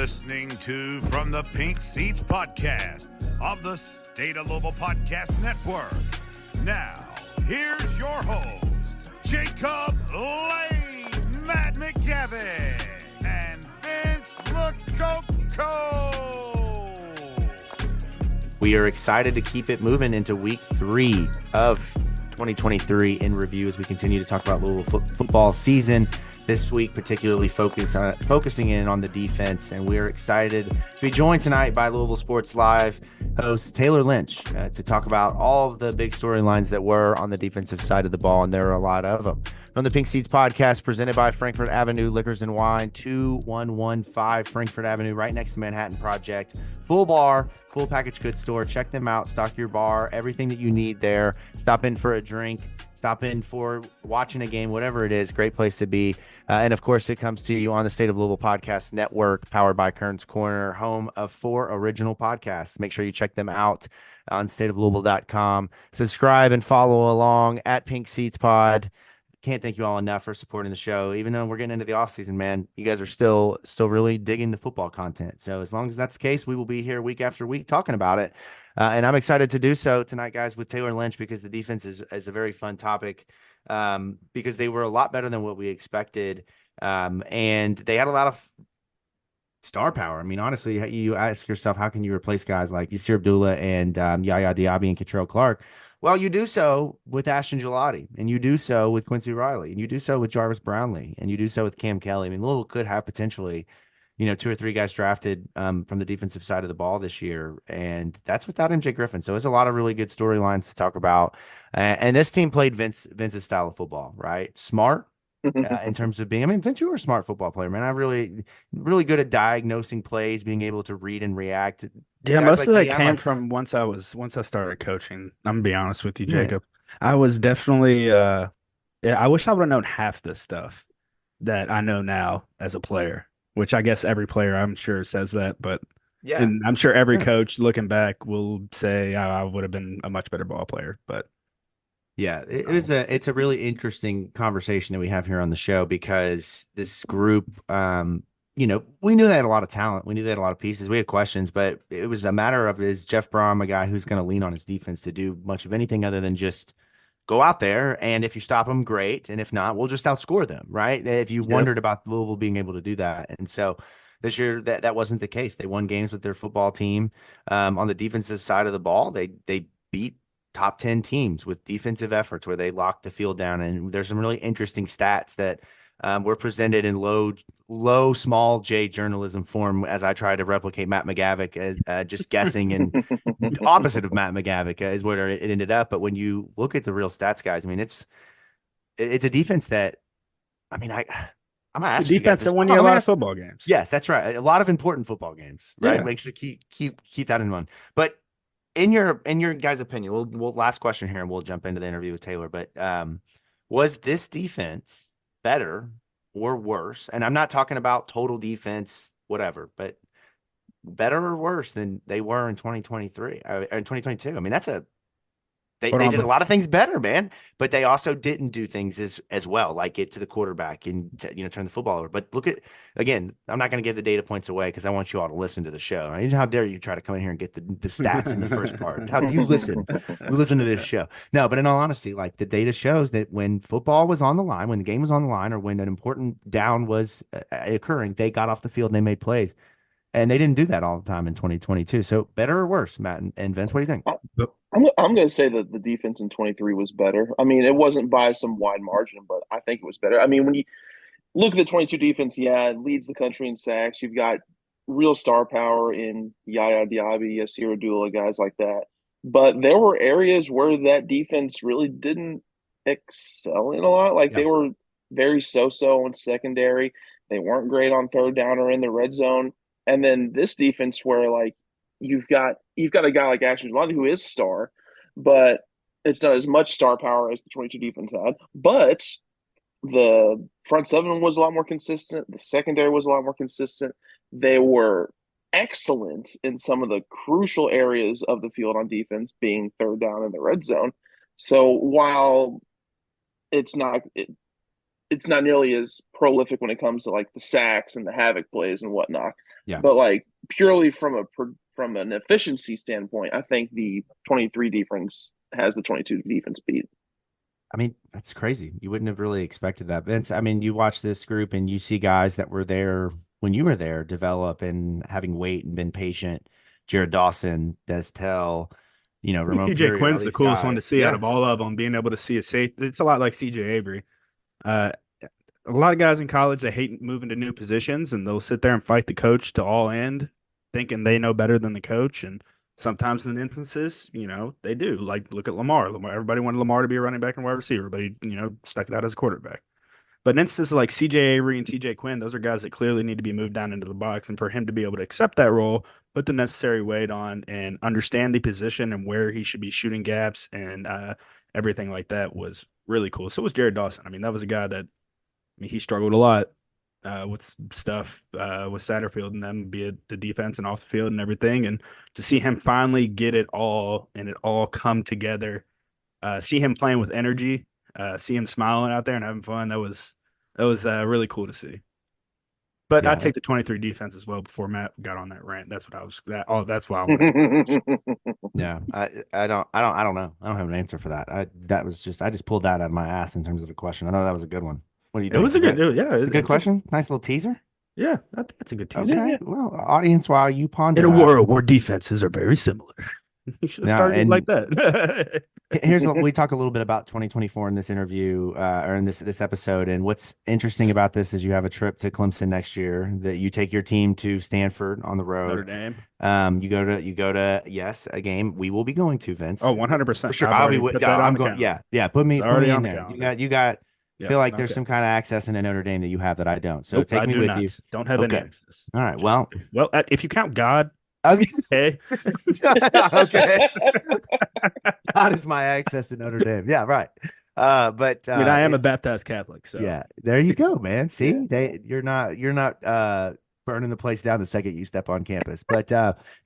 listening to From the Pink Seats podcast of the State of Louisville Podcast Network. Now, here's your hosts, Jacob Lane, Matt McGavin, and Vince LaCoco. We are excited to keep it moving into week 3 of 2023 in review as we continue to talk about Louisville football season. This week, particularly focusing in on the defense, and we're excited to be joined tonight by Louisville Sports Live host Tayler Lynch to talk about all of the big storylines that were on the defensive side of the ball, and there are a lot of them. From the Pink Seats podcast, presented by Frankfort Avenue Liquors and Wine, 2115 Frankfort Avenue, right next to Manhattan Project. Full bar, full package goods store. Check them out. Stock your bar. Everything that you need there. Stop in for a drink. Stop in for watching a game, whatever it is. Great place to be. And of course, it comes to you on the State of Louisville Podcast Network, powered by Kern's Corner, home of 4 original podcasts. Make sure you check them out on stateoflouisville.com. Subscribe and follow along at Pink Seats Pod. Can't thank you all enough for supporting the show. Even though we're getting into the offseason, man, you guys are still really digging the football content. So as long as that's the case, we will be here week after week talking about it. And I'm excited to do so tonight, guys, with Tayler Lynch, because the defense is a very fun topic, because they were a lot better than what we expected. And they had a lot of star power. I mean, honestly, you ask yourself, how can you replace guys like Yasir Abdullah and Yaya Diaby and Catrell Clark? Well, you do so with Ashton Gillotte, and you do so with Quincy Riley, and you do so with Jarvis Brownlee, and you do so with Cam Kelly. I mean, Louisville could have potentially, 2 or 3 guys drafted from the defensive side of the ball this year, and that's without MJ Griffin. So it's a lot of really good storylines to talk about. And this team played Vince's style of football, right? Smart in terms of being. I mean, Vince, you were a smart football player, man. I really good at diagnosing plays, being able to read and react. Yeah, most of that came from once I started coaching. I'm gonna be honest with you, Jacob. I was definitely I wish I would have known half this stuff that I know now as a player, which I guess every player I'm sure says that, but yeah, and I'm sure every coach looking back will say I would have been a much better ball player. But yeah, it's a really interesting conversation that we have here on the show, because this group, we knew they had a lot of talent. We knew they had a lot of pieces. We had questions, but it was a matter of, is Jeff Brom a guy who's going to lean on his defense to do much of anything other than just go out there, and if you stop them, great, and if not, we'll just outscore them, right? If you wondered about Louisville being able to do that. And so this year that wasn't the case. They won games with their football team. On the defensive side of the ball, they beat top 10 teams with defensive efforts where they locked the field down. And there's some really interesting stats that were presented in low small J journalism form, as I try to replicate Matt McGavick, just guessing, and opposite of Matt McGavick is where it ended up. But when you look at the real stats, guys, I mean, it's a defense that, I mean, I'm gonna ask you guys, that won you a lot of football games. Yes, that's right. A lot of important football games, right? Yeah. Make sure to keep that in mind. But in your guys' opinion, we'll last question here, and we'll jump into the interview with Tayler. But was this defense better or worse? And I'm not talking about total defense, whatever, but better or worse than they were in 2023 or in 2022. I mean, they did a lot of things better, man, but they also didn't do things as well, like get to the quarterback and turn the football over. But look at, again, I'm not going to give the data points away because I want you all to listen to the show. Right? How dare you try to come in here and get the stats in the first part? How do you listen? Listen to this show. No, but in all honesty, like, the data shows that when football was on the line, when the game was on the line, or when an important down was occurring, they got off the field and they made plays. And they didn't do that all the time in 2022. So better or worse, Matt and Vince, what do you think? I'm going to say that the defense in 23 was better. I mean, it wasn't by some wide margin, but I think it was better. I mean, when you look at the 22 defense, it leads the country in sacks. You've got real star power in Yaya Diaby, Yasir Abdullah, guys like that. But there were areas where that defense really didn't excel in a lot. Like, they were very so-so in secondary. They weren't great on third down or in the red zone. And then this defense, where, like, you've got a guy like Ashton Gillotte who is star, but it's not as much star power as the 22 defense had. But the front seven was a lot more consistent. The secondary was a lot more consistent. They were excellent in some of the crucial areas of the field on defense, being third down in the red zone. So while it's not it's not nearly as prolific when it comes to like the sacks and the havoc plays and whatnot. Yeah. But like purely from an efficiency standpoint, I think the 23 defense has the 22 defense beat. I mean, that's crazy. You wouldn't have really expected that, Vince. I mean, you watch this group and you see guys that were there when you were there develop and having wait and been patient. Jared Dawson, Destel, Ramon TJ Puri, Quinn's the coolest guys. one to see out of all of them. Being able to see a safety, it's a lot like CJ Avery. A lot of guys in college, they hate moving to new positions, and they'll sit there and fight the coach to all end, thinking they know better than the coach. And sometimes in instances, they do. Like, look at Lamar. Everybody wanted Lamar to be a running back and wide receiver, but he, stuck it out as a quarterback. But in instances like CJ Avery and TJ Quinn, those are guys that clearly need to be moved down into the box. And for him to be able to accept that role, put the necessary weight on, and understand the position and where he should be shooting gaps and everything like that was really cool. So was Jared Dawson. I mean, that was a guy that, he struggled a lot with stuff with Satterfield and them, be it the defense and off the field and everything. And to see him finally get it all and it all come together, see him playing with energy, see him smiling out there and having fun. That was really cool to see. But Yeah. I take the 23 defense as well before Matt got on that rant. That's what I was. That's why I wanted. Yeah, I don't know. I don't have an answer for that. I just pulled that out of my ass in terms of a question. I thought that was a good one. What do you think? It was a good, yeah. It's a good question. Nice little teaser. Yeah, I think it's a good teaser. Okay. Yeah. Well, audience, while you ponder In a that, world where defenses are very similar, you should have started like that. we talk a little bit about 2024 in this interview or in this episode. And what's interesting about this is you have a trip to Clemson next year, that you take your team to Stanford on the road. Notre Dame. You go to yes, a game we will be going to, Vince. Oh, 100%. Sure. I'm going. Yeah. Put me in there. You got. Yeah, feel like there's some kind of access into Notre Dame that you have that I don't. So nope, take me with you. Don't have any access. All right. Well, if you count God, I was okay. Okay. God is my access to Notre Dame. Yeah, right. But I am a baptized Catholic, so yeah, there you go, man. See, you're not burning the place down the second you step on campus. But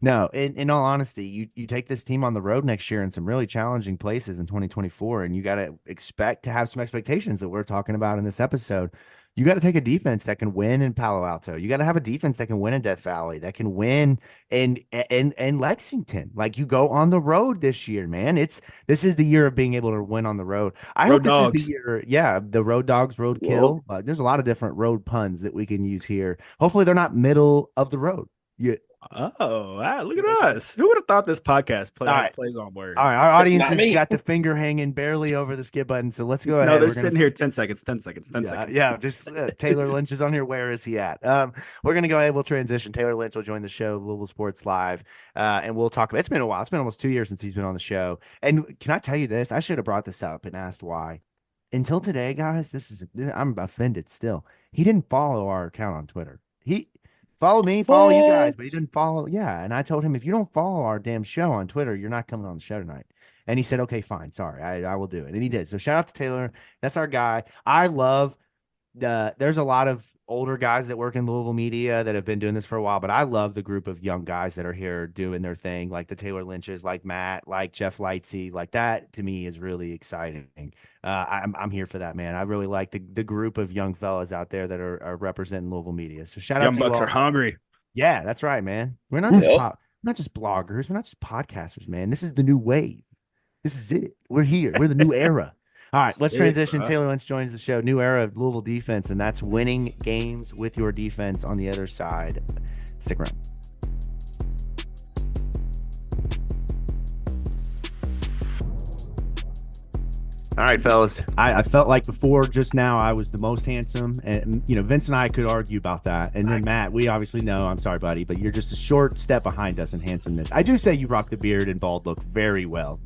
no, in all honesty, you take this team on the road next year in some really challenging places in 2024, and you got to expect to have some expectations that we're talking about in this episode. You got to take a defense that can win in Palo Alto. You got to have a defense that can win in Death Valley, that can win in Lexington. Like, you go on the road this year, man. This is the year of being able to win on the road. I hope this is the year. Yeah, the road dogs, road kill. There's a lot of different road puns that we can use here. Hopefully, they're not middle of the road. Oh, wow, look at us. Who would have thought this podcast plays on words? All right, our audience has got the finger hanging barely over the skip button, so let's go ahead. No, they're sitting here 10 seconds. Yeah, just Tayler Lynch is on here. Where is he at? We're going to go ahead. We'll transition. Tayler Lynch will join the show, Louisville Sports Live, and we'll talk about it's been a while. It's been almost 2 years since he's been on the show. And can I tell you this? I should have brought this up and asked why. Until today, guys, I'm offended still. He didn't follow our account on Twitter. He follow me, follow you guys, but he didn't follow. Yeah. And I told him, if you don't follow our damn show on Twitter, you're not coming on the show tonight. And he said, okay, fine. Sorry. I will do it. And he did. So shout out to Taylor. That's our guy. I love there's a lot of older guys that work in Louisville media that have been doing this for a while, but I love the group of young guys that are here doing their thing, like the Tayler Lynches, like Matt, like Jeff Lightsey. Like, that to me is really exciting. I'm here for that, man. I really like the group of young fellas out there that are representing Louisville media. So shout out to Young Bucks you all. are hungry. Yeah, that's right, man. We're not just bloggers. We're not just podcasters, man. This is the new wave. This is it. We're here. We're the new era. All right, let's transition. Tayler Lynch joins the show. New era of Louisville defense, and that's winning games with your defense on the other side. Stick around. All right, fellas. I felt like before, just now, I was the most handsome. And, Vince and I could argue about that. And then Matt, we obviously know, I'm sorry, buddy, but you're just a short step behind us in handsomeness. I do say you rock the beard and bald look very well,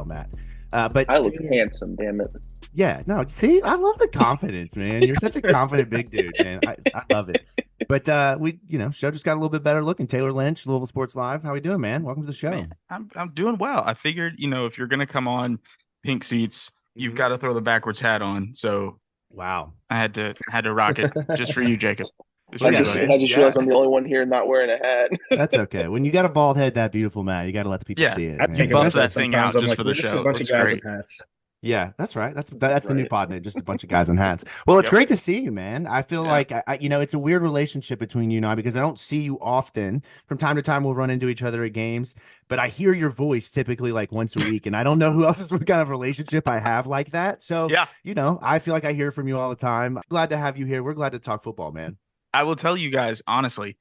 Matt. But I look handsome, damn it. Yeah, no, see, I love the confidence, man. You're such a confident big dude, man. I love it. But we, show just got a little bit better looking. Tayler Lynch, Louisville Sports Live. How we doing, man? Welcome to the show. Man, I'm doing well. I figured, if you're gonna come on Pink Seats, you've got to throw the backwards hat on. So wow, I had to rock it just for you, Jacob. I just realized I'm the only one here not wearing a hat. That's okay. When you got a bald head that beautiful, Matt, you got to let the people see it. You buff that thing out just for the show. A bunch of guys in hats. Yeah, that's right. That's the new Right. pod name, just a bunch of guys in hats. Well, it's Yep. great to see you, man. I feel Yeah. like it's a weird relationship between you and I because I don't see you often. From time to time, we'll run into each other at games, but I hear your voice typically like once a week, and I don't know who else's what kind of relationship I have like that. So, Yeah. I feel like I hear from you all the time. Glad to have you here. We're glad to talk football, man. I will tell you guys honestly,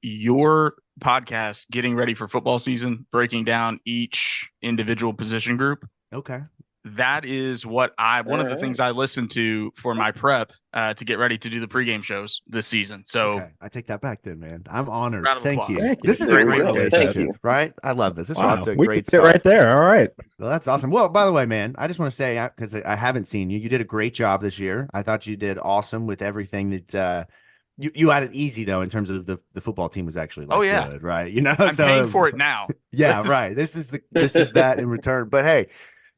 your podcast getting ready for football season, breaking down each individual position group. Okay. That is one of the things I listen to for my prep to get ready to do the pregame shows this season. So Okay, I take that back then, man. I'm honored. round of Thank applause. you. Thank This you. is a There we great go. Thank relationship, you. right? I love this. This is Wow, off to a we great can sit start. right there. All right. Well, that's awesome. Well, by the way, man, I just want to say because I haven't seen you. You did a great job this year. I thought you did awesome with everything that you had it easy though in terms of the football team was actually like good, right? I'm paying for it now. Yeah, right. This is that in return. But hey,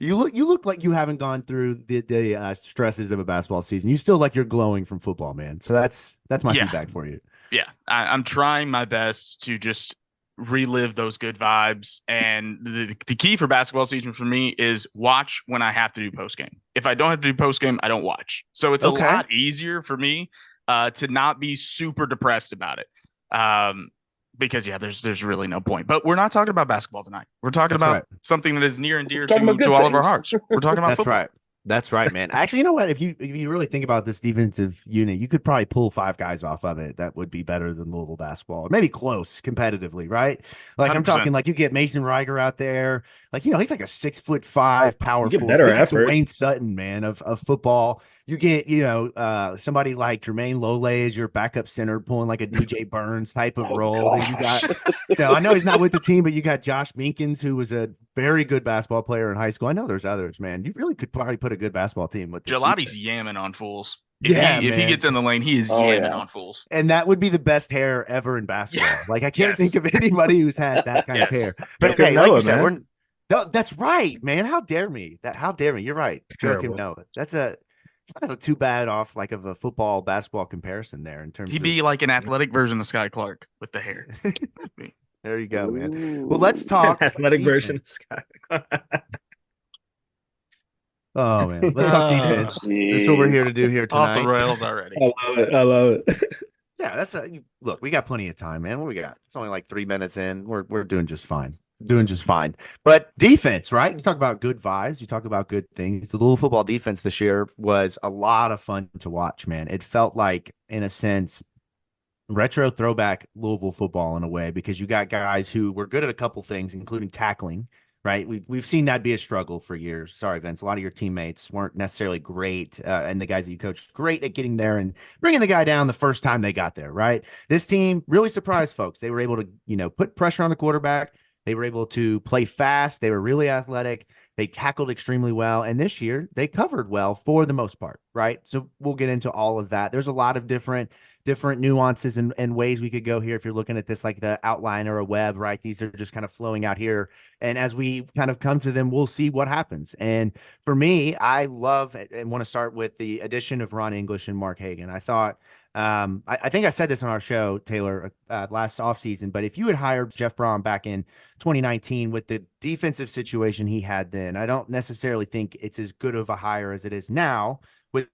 you look like you haven't gone through the stresses of a basketball season. You still like you're glowing from football, man. So that's my feedback for you. Yeah, I'm trying my best to just relive those good vibes. And the key for basketball season for me is watch when I have to do post game. If I don't have to do post game, I don't watch. So it's a lot easier for me to not be super depressed about it. Because there's really no point. But we're not talking about basketball tonight. We're talking about something that is near and dear to all of our hearts. We're talking about football. That's right, man. Actually, you know what? If you really think about this defensive unit, you could probably pull 5 guys off of it that would be better than Louisville basketball, or maybe close competitively, right? Like 100%. I'm talking like you get Mason Reiger out there, like he's like a 6'5" power forward. Better effort. Dwayne Sutton, man, of football. You get somebody like Jermaine Lole as your backup center, pulling like a DJ Burns type of role. Then you got, I know he's not with the team, but you got Josh Minkins, who was a very good basketball player in high school. I know there's others, man. You really could probably put a good basketball team with this. Gelati's yamming on fools. If he gets in the lane, he is yamming on fools. And that would be the best hair ever in basketball. Yeah. Like I can't think of anybody who's had that kind of hair. But hey, like you said, that's right, man. How dare me? You're right. Joakim Noah. It's not too bad off like of a football basketball comparison there in terms. He'd be like an athletic version of Sky Clark with the hair. There you go, man. Well, let's talk athletic version of Sky. Oh man, let's talk defense. That's what we're here to do here tonight. Off the rails already. I love it. Yeah, look. We got plenty of time, man. What we got? It's only like 3 minutes in. We're doing just fine. But defense, right? You talk about good vibes. You talk about good things. The Louisville football defense this year was a lot of fun to watch, man. It felt like, in a sense, retro throwback Louisville football in a way, because you got guys who were good at a couple things, including tackling, right? We've seen that be a struggle for years. Sorry, Vince. A lot of your teammates weren't necessarily great, and the guys that you coached great at getting there and bringing the guy down the first time they got there, right? This team really surprised folks. They were able to, put pressure on the quarterback. They were able to play fast. They were really athletic. They tackled extremely well. And this year, they covered well for the most part, right? So we'll get into all of that. There's a lot of different nuances and ways we could go here if you're looking at this like the outline or a web, right? These are just kind of flowing out here. And as we kind of come to them, we'll see what happens. And for me, I love and want to start with the addition of Ron English and Mark Hagen. I thought I think I said this on our show, Taylor, last offseason, but if you had hired Jeff Braun back in 2019 with the defensive situation he had then, I don't necessarily think it's as good of a hire as it is now with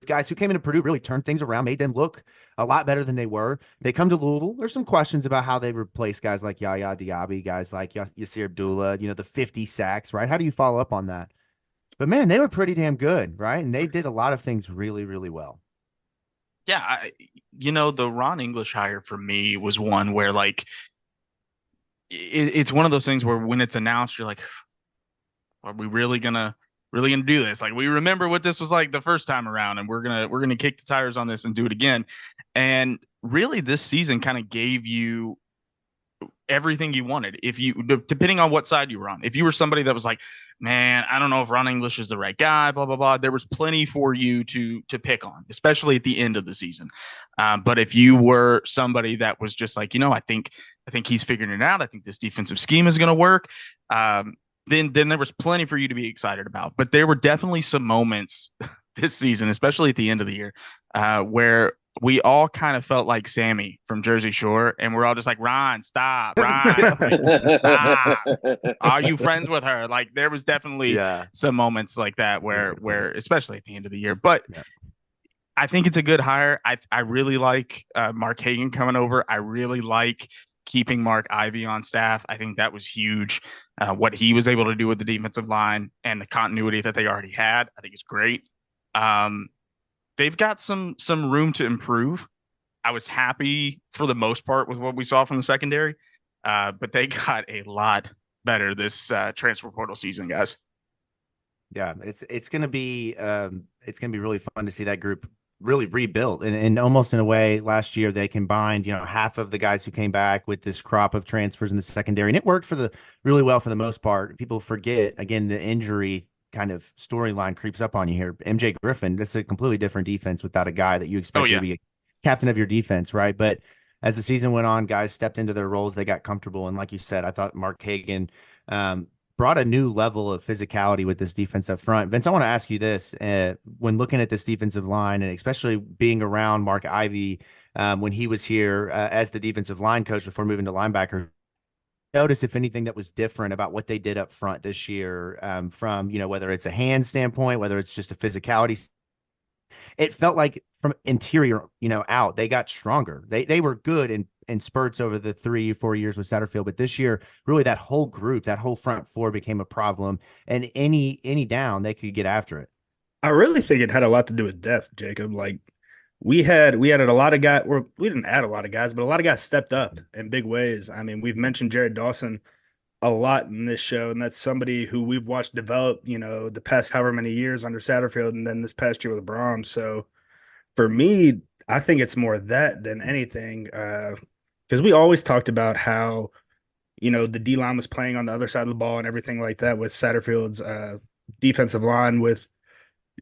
guys who came into Purdue, really turned things around, made them look a lot better than they were. They come to Louisville. There's some questions about how they replace guys like Yaya Diaby, guys like Yasir Abdullah, the 50 sacks, right? How do you follow up on that? But man, they were pretty damn good, right? And they did a lot of things really, really well. Yeah, the Ron English hire for me was one where like it's one of those things where when it's announced, you're like, are we really gonna do this? Like, we remember what this was like the first time around, and we're gonna kick the tires on this and do it again. And really, this season kind of gave you everything you wanted. If you, depending on what side you were on, if you were somebody that was like, man, I don't know if Ron English is the right guy, blah, blah, blah, there was plenty for you to pick on, especially at the end of the season. But if you were somebody that was just like, I think he's figuring it out, I think this defensive scheme is going to work, then there was plenty for you to be excited about. But there were definitely some moments this season, especially at the end of the year, where we all kind of felt like Sammy from Jersey Shore, and we're all just like, Ron, stop, Ron, like, stop. Are you friends with her? Like, there was definitely some moments like that where especially at the end of the year. But I think it's a good hire. I really like Mark Hagen coming over. I really like keeping Mark Ivy on staff. I think that was huge. What he was able to do with the defensive line and the continuity that they already had, I think is great. They've got some room to improve. I was happy for the most part with what we saw from the secondary, but they got a lot better this transfer portal season, guys. Yeah, it's gonna be really fun to see that group really rebuilt, and almost in a way last year they combined half of the guys who came back with this crop of transfers in the secondary, and it worked really well for the most part. People forget, again, the injury kind of storyline creeps up on you here. MJ Griffin, this is a completely different defense without a guy that you expect to be a captain of your defense, right? But as the season went on, guys stepped into their roles, they got comfortable, and like you said, I thought Mark Hagen brought a new level of physicality with this defense up front. Vince, I want to ask you this. When looking at this defensive line, and especially being around Mark Ivy when he was here as the defensive line coach before moving to linebacker, notice if anything that was different about what they did up front this year from, whether it's a hand standpoint, whether it's just a physicality. It felt like from interior, out, they got stronger. They were good in spurts over the 3-4 years with Satterfield, but this year, really that whole group, that whole front four became a problem, and any down, they could get after it. I really think it had a lot to do with depth, Jacob. Like we added a lot of guys, or we didn't add a lot of guys, but a lot of guys stepped up in big ways. I mean, we've mentioned Jared Dawson a lot in this show, and that's somebody who we've watched develop, the past however many years under Satterfield, and then this past year with the Brahms. So for me, I think it's more that than anything, because we always talked about how, the D-line was playing on the other side of the ball and everything like that with Satterfield's defensive line with,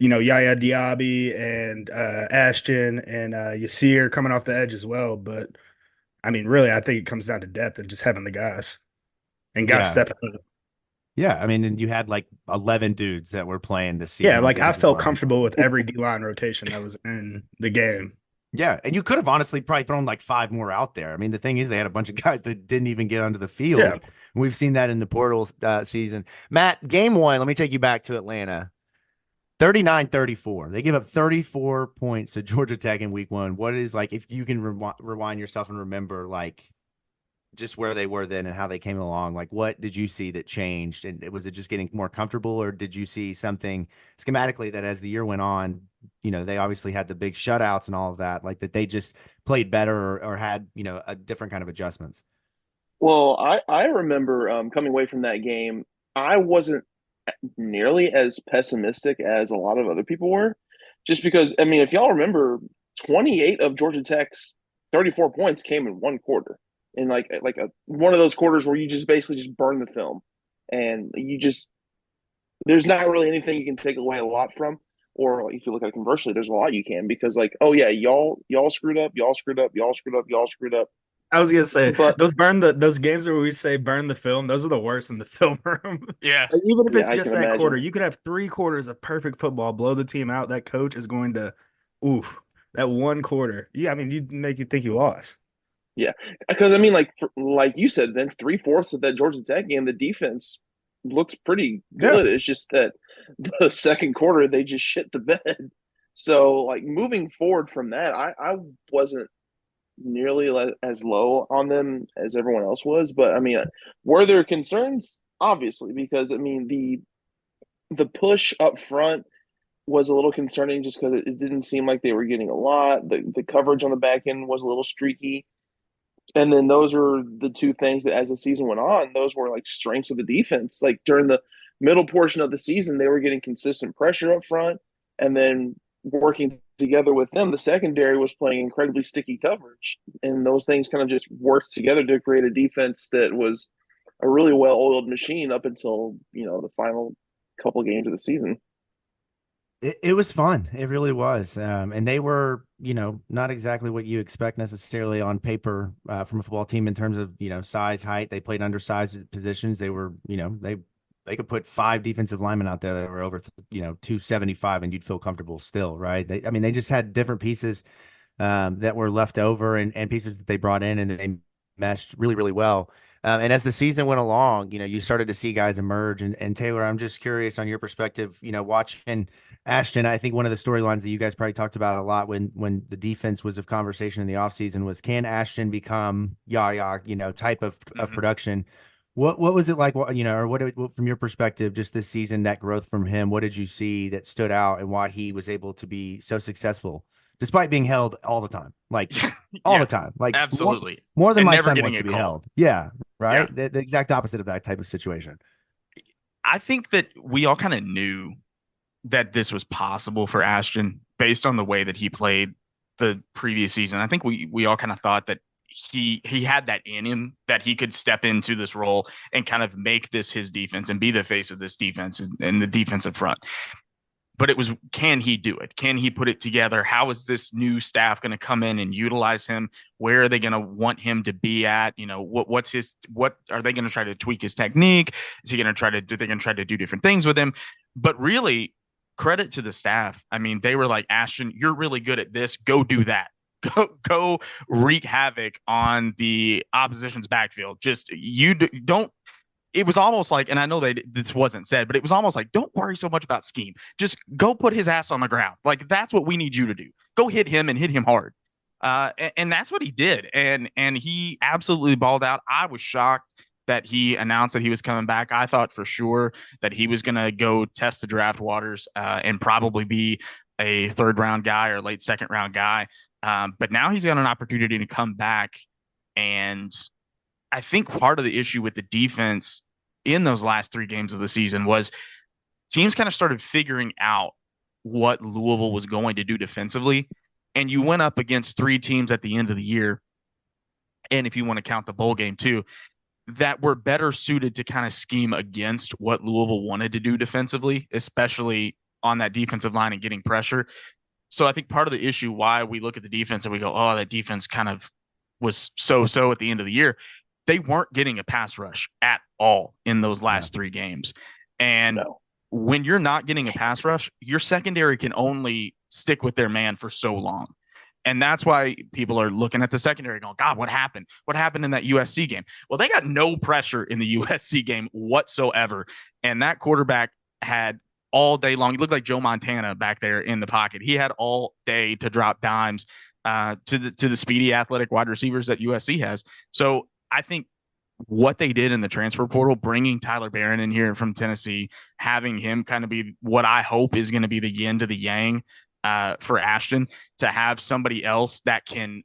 Yaya Diaby and Ashton and Yasir coming off the edge as well. But, I mean, really, I think it comes down to depth and just having the guys. And guys stepping up. Yeah, I mean, and you had like 11 dudes that were playing this season. Yeah, like I felt comfortable with every D-line rotation that was in the game. Yeah, and you could have honestly probably thrown like 5 more out there. I mean, the thing is, they had a bunch of guys that didn't even get onto the field. Yeah. We've seen that in the portal season. Matt, game 1, let me take you back to Atlanta. 39-34. They give up 34 points to Georgia Tech in week 1. What is, like, if you can rewind yourself and remember, like, just where they were then and how they came along, like what did you see that changed? And was it just getting more comfortable, or did you see something schematically that as the year went on, they obviously had the big shutouts and all of that, like that they just played better or had, a different kind of adjustments? Well, I remember coming away from that game, I wasn't nearly as pessimistic as a lot of other people were, just because, I mean, if y'all remember, 28 of Georgia Tech's 34 points came in one quarter. In like one of those quarters where you just basically just burn the film, and there's not really anything you can take away a lot from. Or if you look at it conversely, there's a lot you can, because like, oh yeah, y'all screwed up, y'all screwed up, y'all screwed up, y'all screwed up. I was gonna say, but those games where we say burn the film, those are the worst in the film room. Yeah, like, even if it's just that quarter, you could have 3 quarters of perfect football, blow the team out. That coach is going to, that one quarter. Yeah, I mean, you make you think you lost. Yeah, because I mean, like you said, Vince, 3/4 of that Georgia Tech game, the defense looks pretty good. Yeah. It's just that the second quarter they just shit the bed. So, like, moving forward from that, I wasn't nearly as low on them as everyone else was. But I mean, were there concerns? Obviously, because I mean the push up front was a little concerning, just because it didn't seem like they were getting a lot. The coverage on the back end was a little streaky. And then those were the two things that, as the season went on, those were like strengths of the defense. Like during the middle portion of the season, they were getting consistent pressure up front, and then working together with them, the secondary was playing incredibly sticky coverage. And those things kind of just worked together to create a defense that was a really well-oiled machine up until, the final couple games of the season. It was fun. It really was. And they were, not exactly what you expect necessarily on paper from a football team in terms of, size, height. They played undersized positions. They were, they could put 5 defensive linemen out there that were over, 275, and you'd feel comfortable still, right? They just had different pieces. that were left over and pieces that they brought in and they meshed really, really well. And as the season went along, you started to see guys emerge. And Tayler, I'm just curious on your perspective, watching Ashton. I think one of the storylines that you guys probably talked about a lot when the defense was of conversation in the offseason was, can Ashton become Yaya, type of production? What was it like, or what from your perspective, just this season, that growth from him? What did you see that stood out and why he was able to be so successful despite being held all the time, like all the time, like absolutely more than and my never son getting wants to be called. held. Yeah, right. Yeah. The exact opposite of that type of situation. I think that we all kind of knew that this was possible for Ashton based on the way that he played the previous season. I think we all kind of thought that he had that in him, that he could step into this role and kind of make this his defense and be the face of this defense and the defensive front. But it was, can he do it? Can he put it together? How is this new staff going to come in and utilize him? Where are they going to want him to be at? What are they going to try to tweak his technique? Is he going to try to, they're going to try to do different things with him? But really, credit to the staff. I mean, they were like, Ashton, you're really good at this. Go do that. Go wreak havoc on the opposition's backfield. Just don't. It was almost like, and I know that this wasn't said, but it was almost like, don't worry so much about scheme. Just go put his ass on the ground. Like, that's what we need you to do. Go hit him and hit him hard. And that's what he did. And he absolutely balled out. I was shocked that he announced that he was coming back. I thought for sure that he was going to go test the draft waters and probably be a third round guy or late second round guy. But now he's got an opportunity to come back. And I think part of the issue with the defense in those last 3 games of the season was teams kind of started figuring out what Louisville was going to do defensively. And you went up against 3 teams at the end of the year, and if you want to count the bowl game too, that were better suited to kind of scheme against what Louisville wanted to do defensively, especially on that defensive line and getting pressure. So I think part of the issue why we look at the defense and we go, oh, that defense kind of was so-so at the end of the year. They weren't getting a pass rush at all in those last 3 games. And when you're not getting a pass rush, your secondary can only stick with their man for so long. And that's why people are looking at the secondary going, God, what happened? What happened in that USC game? Well, they got no pressure in the USC game whatsoever. And that quarterback had all day long. He looked like Joe Montana back there in the pocket. He had all day to drop dimes to the speedy athletic wide receivers that USC has. So I think what they did in the transfer portal, bringing Tyler Barron in here from Tennessee, having him kind of be what I hope is going to be the yin to the yang for Ashton, to have somebody else that can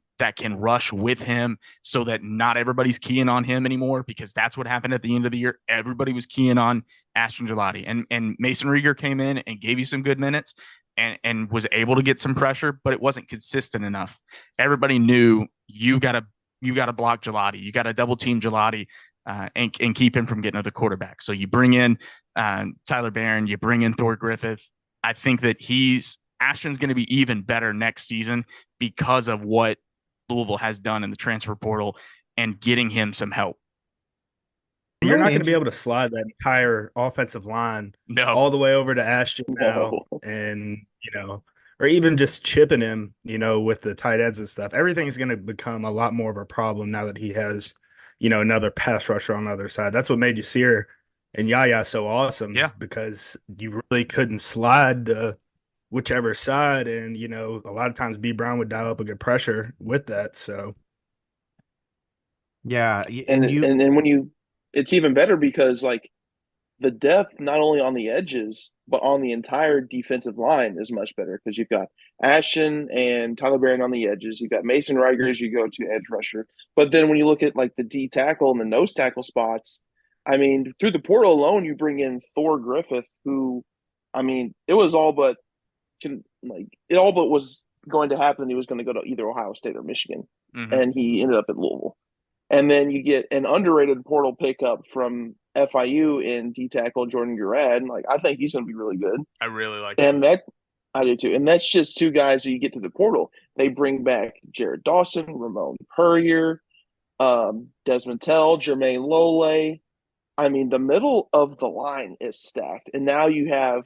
rush with him so that not everybody's keying on him anymore, because that's what happened at the end of the year. Everybody was keying on Ashton Gillotte, and Mason Rieger came in and gave you some good minutes and was able to get some pressure, but it wasn't consistent enough. Everybody knew you got to block Gillotte. You got to double team Gillotte and keep him from getting to the quarterback. So you bring in Tyler Barron, you bring in Thor Griffith. I think that Ashton's going to be even better next season because of what Louisville has done in the transfer portal and getting him some help. You're not going to be able to slide that entire offensive line all the way over to Ashton now, and or even just chipping him, with the tight ends and stuff. Everything's going to become a lot more of a problem now that he has, another pass rusher on the other side. That's what made Yasir and Yaya so awesome. Yeah, because you really couldn't slide to whichever side, and a lot of times B. Brown would dial up a good pressure with that. So yeah, and when you, it's even better because like the depth not only on the edges but on the entire defensive line is much better, because you've got Ashton and Tyler Barron on the edges. You've got Mason Rieger as you go to edge rusher. But then when you look at like the D tackle and the nose tackle spots, I mean, through the portal alone, you bring in Thor Griffith, who, I mean, it was all but was going to happen. He was going to go to either Ohio State or Michigan, and he ended up at Louisville. And then you get an underrated portal pickup from FIU in D tackle Jordan Gurad. Like, I think he's going to be really good. I really like him. And I do too. And that's just 2 guys that you get to the portal. They bring back Jared Dawson, Ramon Purrier, Desmond Tell, Jermaine Lole. I mean, the middle of the line is stacked. And now you have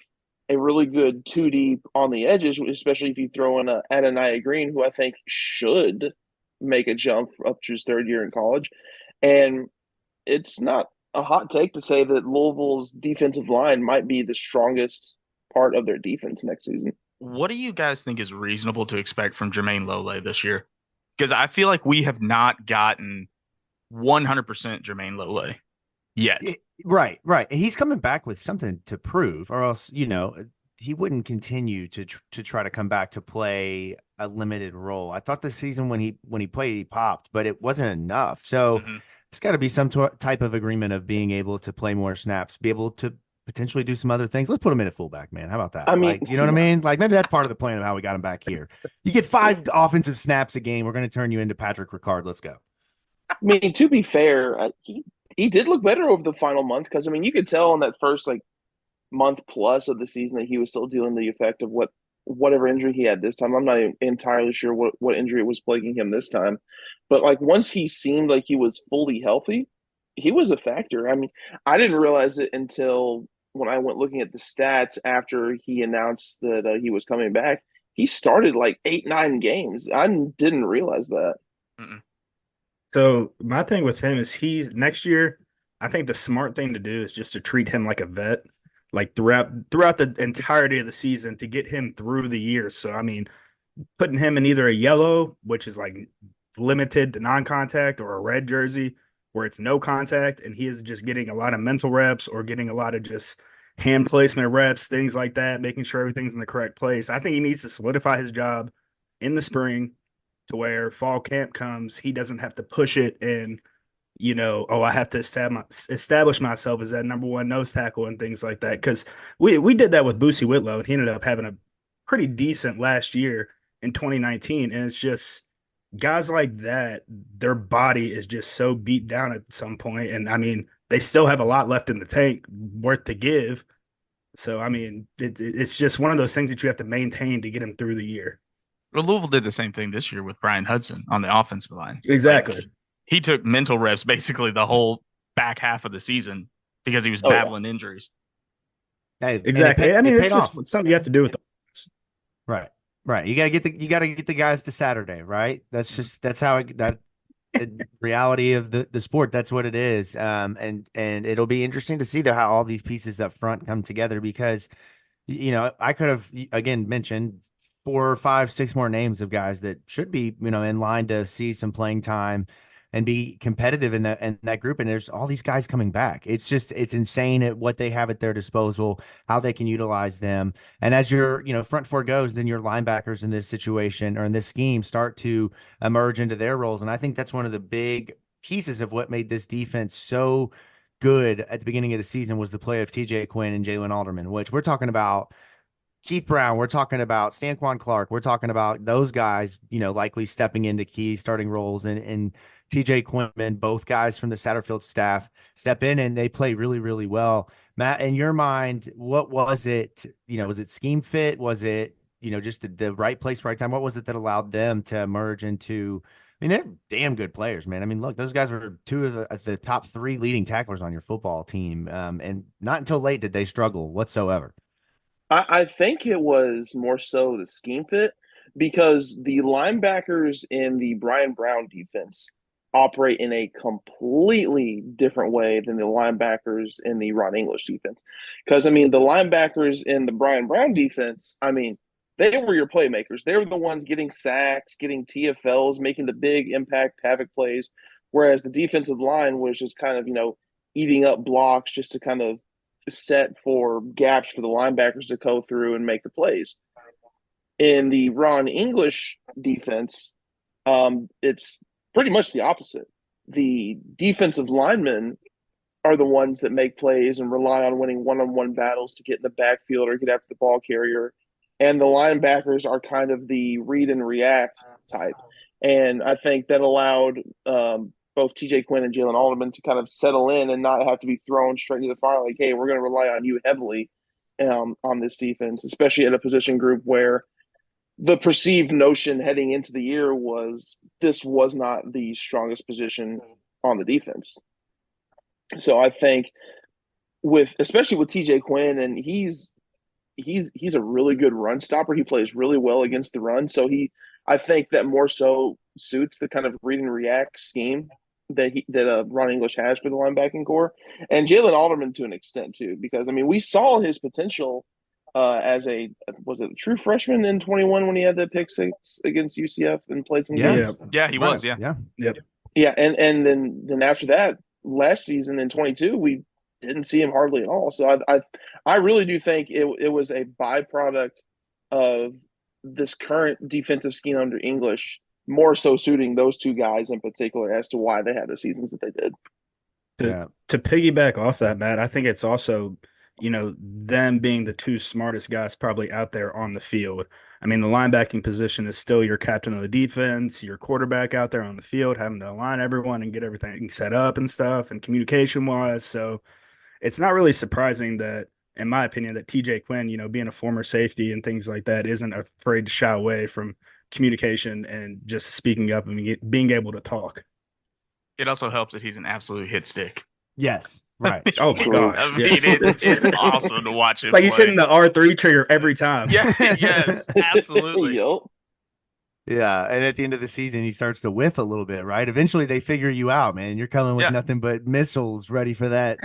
a really good 2 deep on the edges, especially if you throw in a Adonai Green, who I think should make a jump up to his 3rd year in college. And it's not a hot take to say that Louisville's defensive line might be the strongest part of their defense next season. What do you guys think is reasonable to expect from Jermaine Lole this year? Because I feel like we have not gotten 100% Jermaine Lole yet. Right. He's coming back with something to prove, or else, he wouldn't continue to try to come back to play a limited role. I thought this season when he played, he popped, but it wasn't enough. So there's got to be some type of agreement of being able to play more snaps, be able to potentially do some other things. Let's put him in at fullback, man. How about that? I mean, you know what I mean? Like, maybe that's part of the plan of how we got him back here. You get 5 offensive snaps a game. We're going to turn you into Patrick Ricard. Let's go. I mean, to be fair, he did look better over the final month because, I mean, you could tell in that first month plus of the season that he was still dealing the effect of whatever injury he had this time. I'm not entirely sure what injury was plaguing him this time, but once he seemed like he was fully healthy, he was a factor. I mean, I didn't realize it until when I went looking at the stats after he announced that he was coming back. He started 8-9 games. I didn't realize that. Mm-mm. So my thing with him is he's next year. I think the smart thing to do is just to treat him like a vet, throughout the entirety of the season to get him through the year. So I mean, putting him in either a yellow, which is limited to non-contact, or a red jersey where it's no contact, and he is just getting a lot of mental reps or getting a lot of just hand placement reps, things like that, making sure everything's in the correct place. I think he needs to solidify his job in the spring, to where fall camp comes, he doesn't have to push it and, I have to establish myself as that number 1 nose tackle and things like that. Because we did that with Boosie Whitlow, and he ended up having a pretty decent last year in 2019. And it's just guys like that, their body is just so beat down at some point. And I mean, they still have a lot left in the tank worth to give. So, I mean, it's just one of those things that you have to maintain to get him through the year. Well, Louisville did the same thing this year with Brian Hudson on the offensive line. Exactly. He took mental reps basically the whole back half of the season because he was battling injuries. Hey, exactly. I mean, it's just something you have to do with Right. You gotta get the guys to Saturday, right? That's how the reality of the sport. That's what it is. And it'll be interesting to see how all these pieces up front come together, because, I could have again mentioned 4, 5, 6 more names of guys that should be, in line to see some playing time and be competitive in that group. And there's all these guys coming back. It's insane at what they have at their disposal, how they can utilize them. And as your, front 4 goes, then your linebackers in this situation or in this scheme start to emerge into their roles. And I think that's one of the big pieces of what made this defense so good at the beginning of the season was the play of TJ Quinn and Jalen Alderman, which we're talking about Keith Brown, we're talking about Stanquan Clark, we're talking about those guys, likely stepping into key starting roles, and TJ Quinn, both guys from the Satterfield staff step in and they play really, really well. Matt, in your mind, what was it? Was it scheme fit? Was it, just the right place, right time? What was it that allowed them to emerge into, I mean, they're damn good players, man. I mean, look, those guys were 2 of the top 3 leading tacklers on your football team. And not until late did they struggle whatsoever. I think it was more so the scheme fit, because the linebackers in the Brian Brown defense operate in a completely different way than the linebackers in the Ron English defense. Because, I mean, the linebackers in the Brian Brown defense, I mean, they were your playmakers. They were the ones getting sacks, getting TFLs, making the big impact havoc plays, whereas the defensive line was just kind of, eating up blocks just to kind of set for gaps for the linebackers to go through and make the plays. In the Ron English defense, it's pretty much the opposite. The defensive linemen are the ones that make plays and rely on winning one-on-one battles to get in the backfield or get after the ball carrier. And the linebackers are kind of the read and react type. And I think that allowed both TJ Quinn and Jalen Alderman to kind of settle in and not have to be thrown straight into the fire like, hey, we're going to rely on you heavily on this defense, especially at a position group where the perceived notion heading into the year was this was not the strongest position on the defense. So I think especially with TJ Quinn, and he's he's a really good run stopper. He plays really well against the run. So I think that more so suits the kind of read and react scheme that Ron English has for the linebacking core, and Jalen Alderman to an extent too, because I mean we saw his potential as a true freshman in 21 when he had that pick six against UCF and played some games. Yeah, he was. Yeah. Yeah, and then after that, last season in 22, we didn't see him hardly at all. So I really do think it was a byproduct of this current defensive scheme under English, more so suiting those two guys in particular as to why they had the seasons that they did. To piggyback off that, Matt, I think it's also, them being the two smartest guys probably out there on the field. I mean, the linebacking position is still your captain of the defense, your quarterback out there on the field, having to align everyone and get everything set up and stuff and communication-wise. So it's not really surprising that, in my opinion, that TJ Quinn, being a former safety and things like that, isn't afraid to shy away from communication and just speaking up and being able to talk. It also helps that he's an absolute hit stick. Yes. Right. Oh my gosh. I mean, it's awesome to watch him. It's like he's hitting the R3 trigger every time. Yeah, yes, absolutely. Yep. Yeah, and at the end of the season, he starts to whiff a little bit, right? Eventually, they figure you out, man. You're coming with nothing but missiles ready for that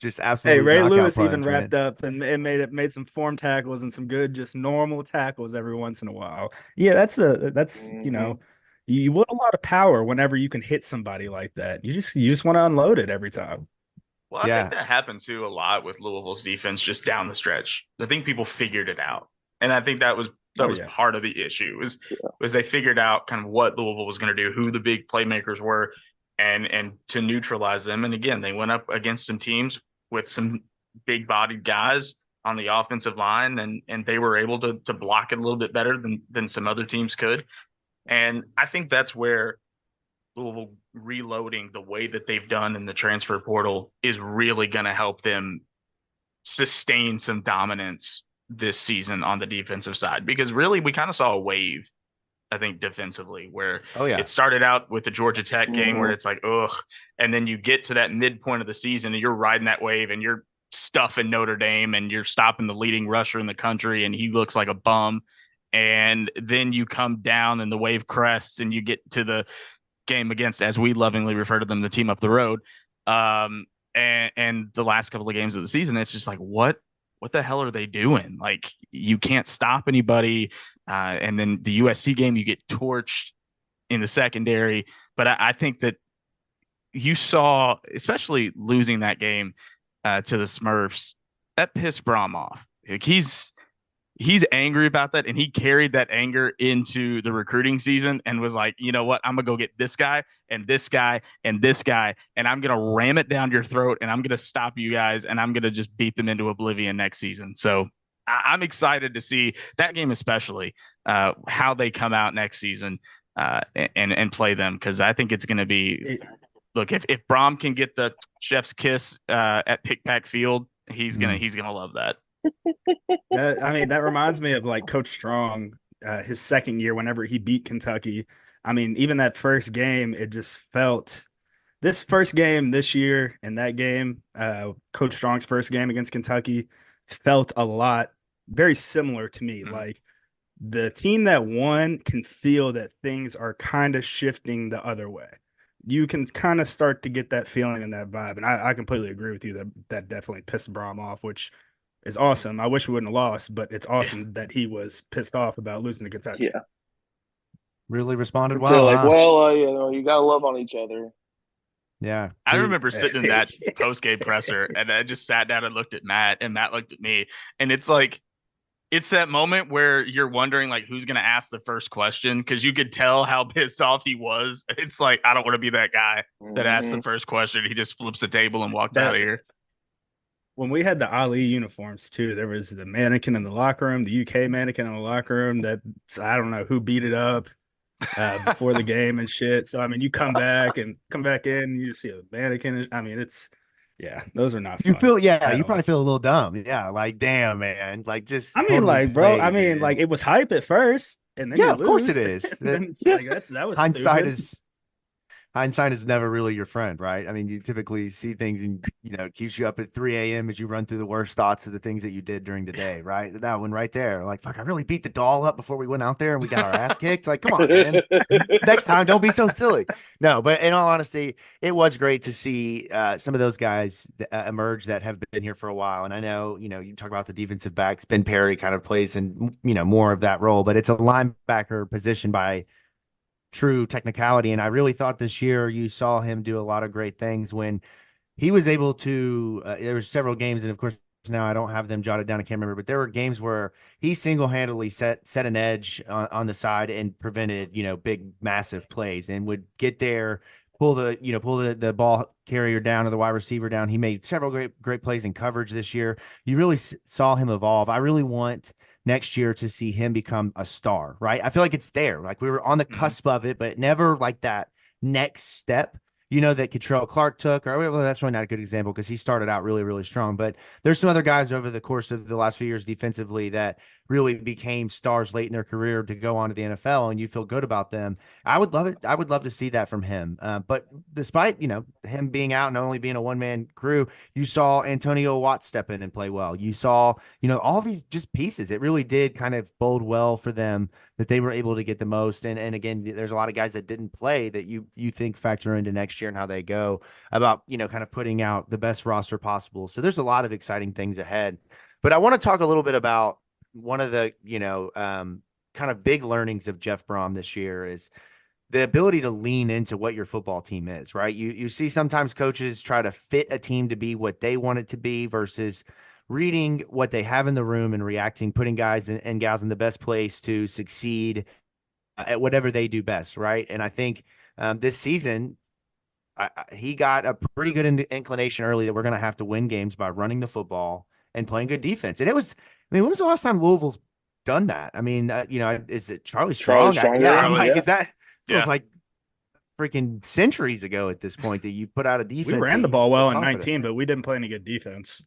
just absolutely. Hey, Ray Lewis even wrapped up and made some form tackles and some good, just normal tackles every once in a while. Yeah, that's you want a lot of power whenever you can hit somebody like that. You just want to unload it every time. Well, I think that happened too a lot with Louisville's defense just down the stretch. I think people figured it out, and I think that was part of the issue was they figured out kind of what Louisville was going to do, who the big playmakers were, and to neutralize them. And again, they went up against some teams with some big-bodied guys on the offensive line, and they were able to block it a little bit better than some other teams could. And I think that's where Louisville reloading the way that they've done in the transfer portal is really going to help them sustain some dominance this season on the defensive side, because really we kind of saw a wave, I think, defensively, where it started out with the Georgia Tech game where it's like, ugh, and then you get to that midpoint of the season and you're riding that wave and you're stuffing Notre Dame and you're stopping the leading rusher in the country and he looks like a bum. And then you come down and the wave crests and you get to the game against, as we lovingly refer to them, the team up the road. And the last couple of games of the season, it's just like, what the hell are they doing? Like, you can't stop anybody. And then the USC game, you get torched in the secondary. But I think that you saw, especially losing that game to the Smurfs, that pissed Braum off. Like, he's angry about that, and he carried that anger into the recruiting season and was like, you know what, I'm gonna go get this guy and this guy and this guy, and I'm gonna ram it down your throat, and I'm gonna stop you guys, and I'm gonna just beat them into oblivion next season. So I'm excited to see that game, especially how they come out next season and play them, because I think it's gonna be, look, if Braum can get the chef's kiss at Pick-Pack Field, he's gonna love that. That reminds me of like Coach Strong, his second year whenever he beat Kentucky. I mean, even that first game, it just felt this first game this year and that game, Coach Strong's first game against Kentucky, felt a lot very similar to me. Like, the team that won can feel that things are kind of shifting the other way. You can kind of start to get that feeling and that vibe. And I completely agree with you that definitely pissed Braum off, which is awesome. I wish we wouldn't have lost, but it's awesome that he was pissed off about losing to Kentucky. Yeah. Really responded well. So, like, you got to love on each other. Yeah. I remember sitting in that post-game presser, and I just sat down and looked at Matt, and Matt looked at me. And it's like, it's that moment where you're wondering, like, who's going to ask the first question, because you could tell how pissed off he was. It's like, I don't want to be that guy that asks the first question. He just flips the table and walks out of here. When we had the Ali uniforms too, there was the mannequin in the locker room, the UK mannequin in the locker room that I don't know who beat it up before the game and shit. So, I mean, you come back in and you just see a mannequin. I mean, those are not fun. You probably feel a little dumb. Yeah. Like, damn, man. Like, just, it was hype at first. And then of course it is. It's like, that was hindsight stupid. is hindsight is never really your friend, right? I mean, you typically see things and, it keeps you up at 3 a.m. as you run through the worst thoughts of the things that you did during the day, right? That one right there. Like, fuck, I really beat the doll up before we went out there and we got our ass kicked. Like, come on, man. Next time, don't be so silly. No, but in all honesty, it was great to see some of those guys emerge that have been here for a while. And I know, you talk about the defensive backs. Ben Perry kind of plays in, more of that role, but it's a linebacker position by true technicality. And I really thought this year you saw him do a lot of great things when he was able to. There were several games, and of course, now I don't have them jotted down. I can't remember, but there were games where he single-handedly set an edge on the side and prevented, big, massive plays, and would get there, pull the ball carrier down or the wide receiver down. He made several great plays in coverage this year. You really saw him evolve. I really want next year to see him become a star, right? I feel like it's there. Like we were on the cusp of it, but never like that next step, that Catrell Clark took. Or well, that's really not a good example because he started out really, really strong. But there's some other guys over the course of the last few years defensively that really became stars late in their career to go on to the NFL, and you feel good about them. I would love it. I would love to see that from him. But despite, him being out and only being a one-man crew, you saw Antonio Watts step in and play well. You saw, all these just pieces. It really did kind of bode well for them that they were able to get the most. And again, there's a lot of guys that didn't play that you think factor into next year and how they go about, kind of putting out the best roster possible. So there's a lot of exciting things ahead. But I want to talk a little bit about one of the, kind of big learnings of Jeff Brom this year is the ability to lean into what your football team is, right? You see sometimes coaches try to fit a team to be what they want it to be versus reading what they have in the room and reacting, putting guys and gals in the best place to succeed at whatever they do best, right? And I think this season, he got a pretty good inclination early that we're going to have to win games by running the football and playing good defense. And it was, when was the last time Louisville's done that? I mean, is it Charlie Strong? I'm like, is that feels like freaking centuries ago at this point that you put out a defense. We ran the ball well in 19, but we didn't play any good defense.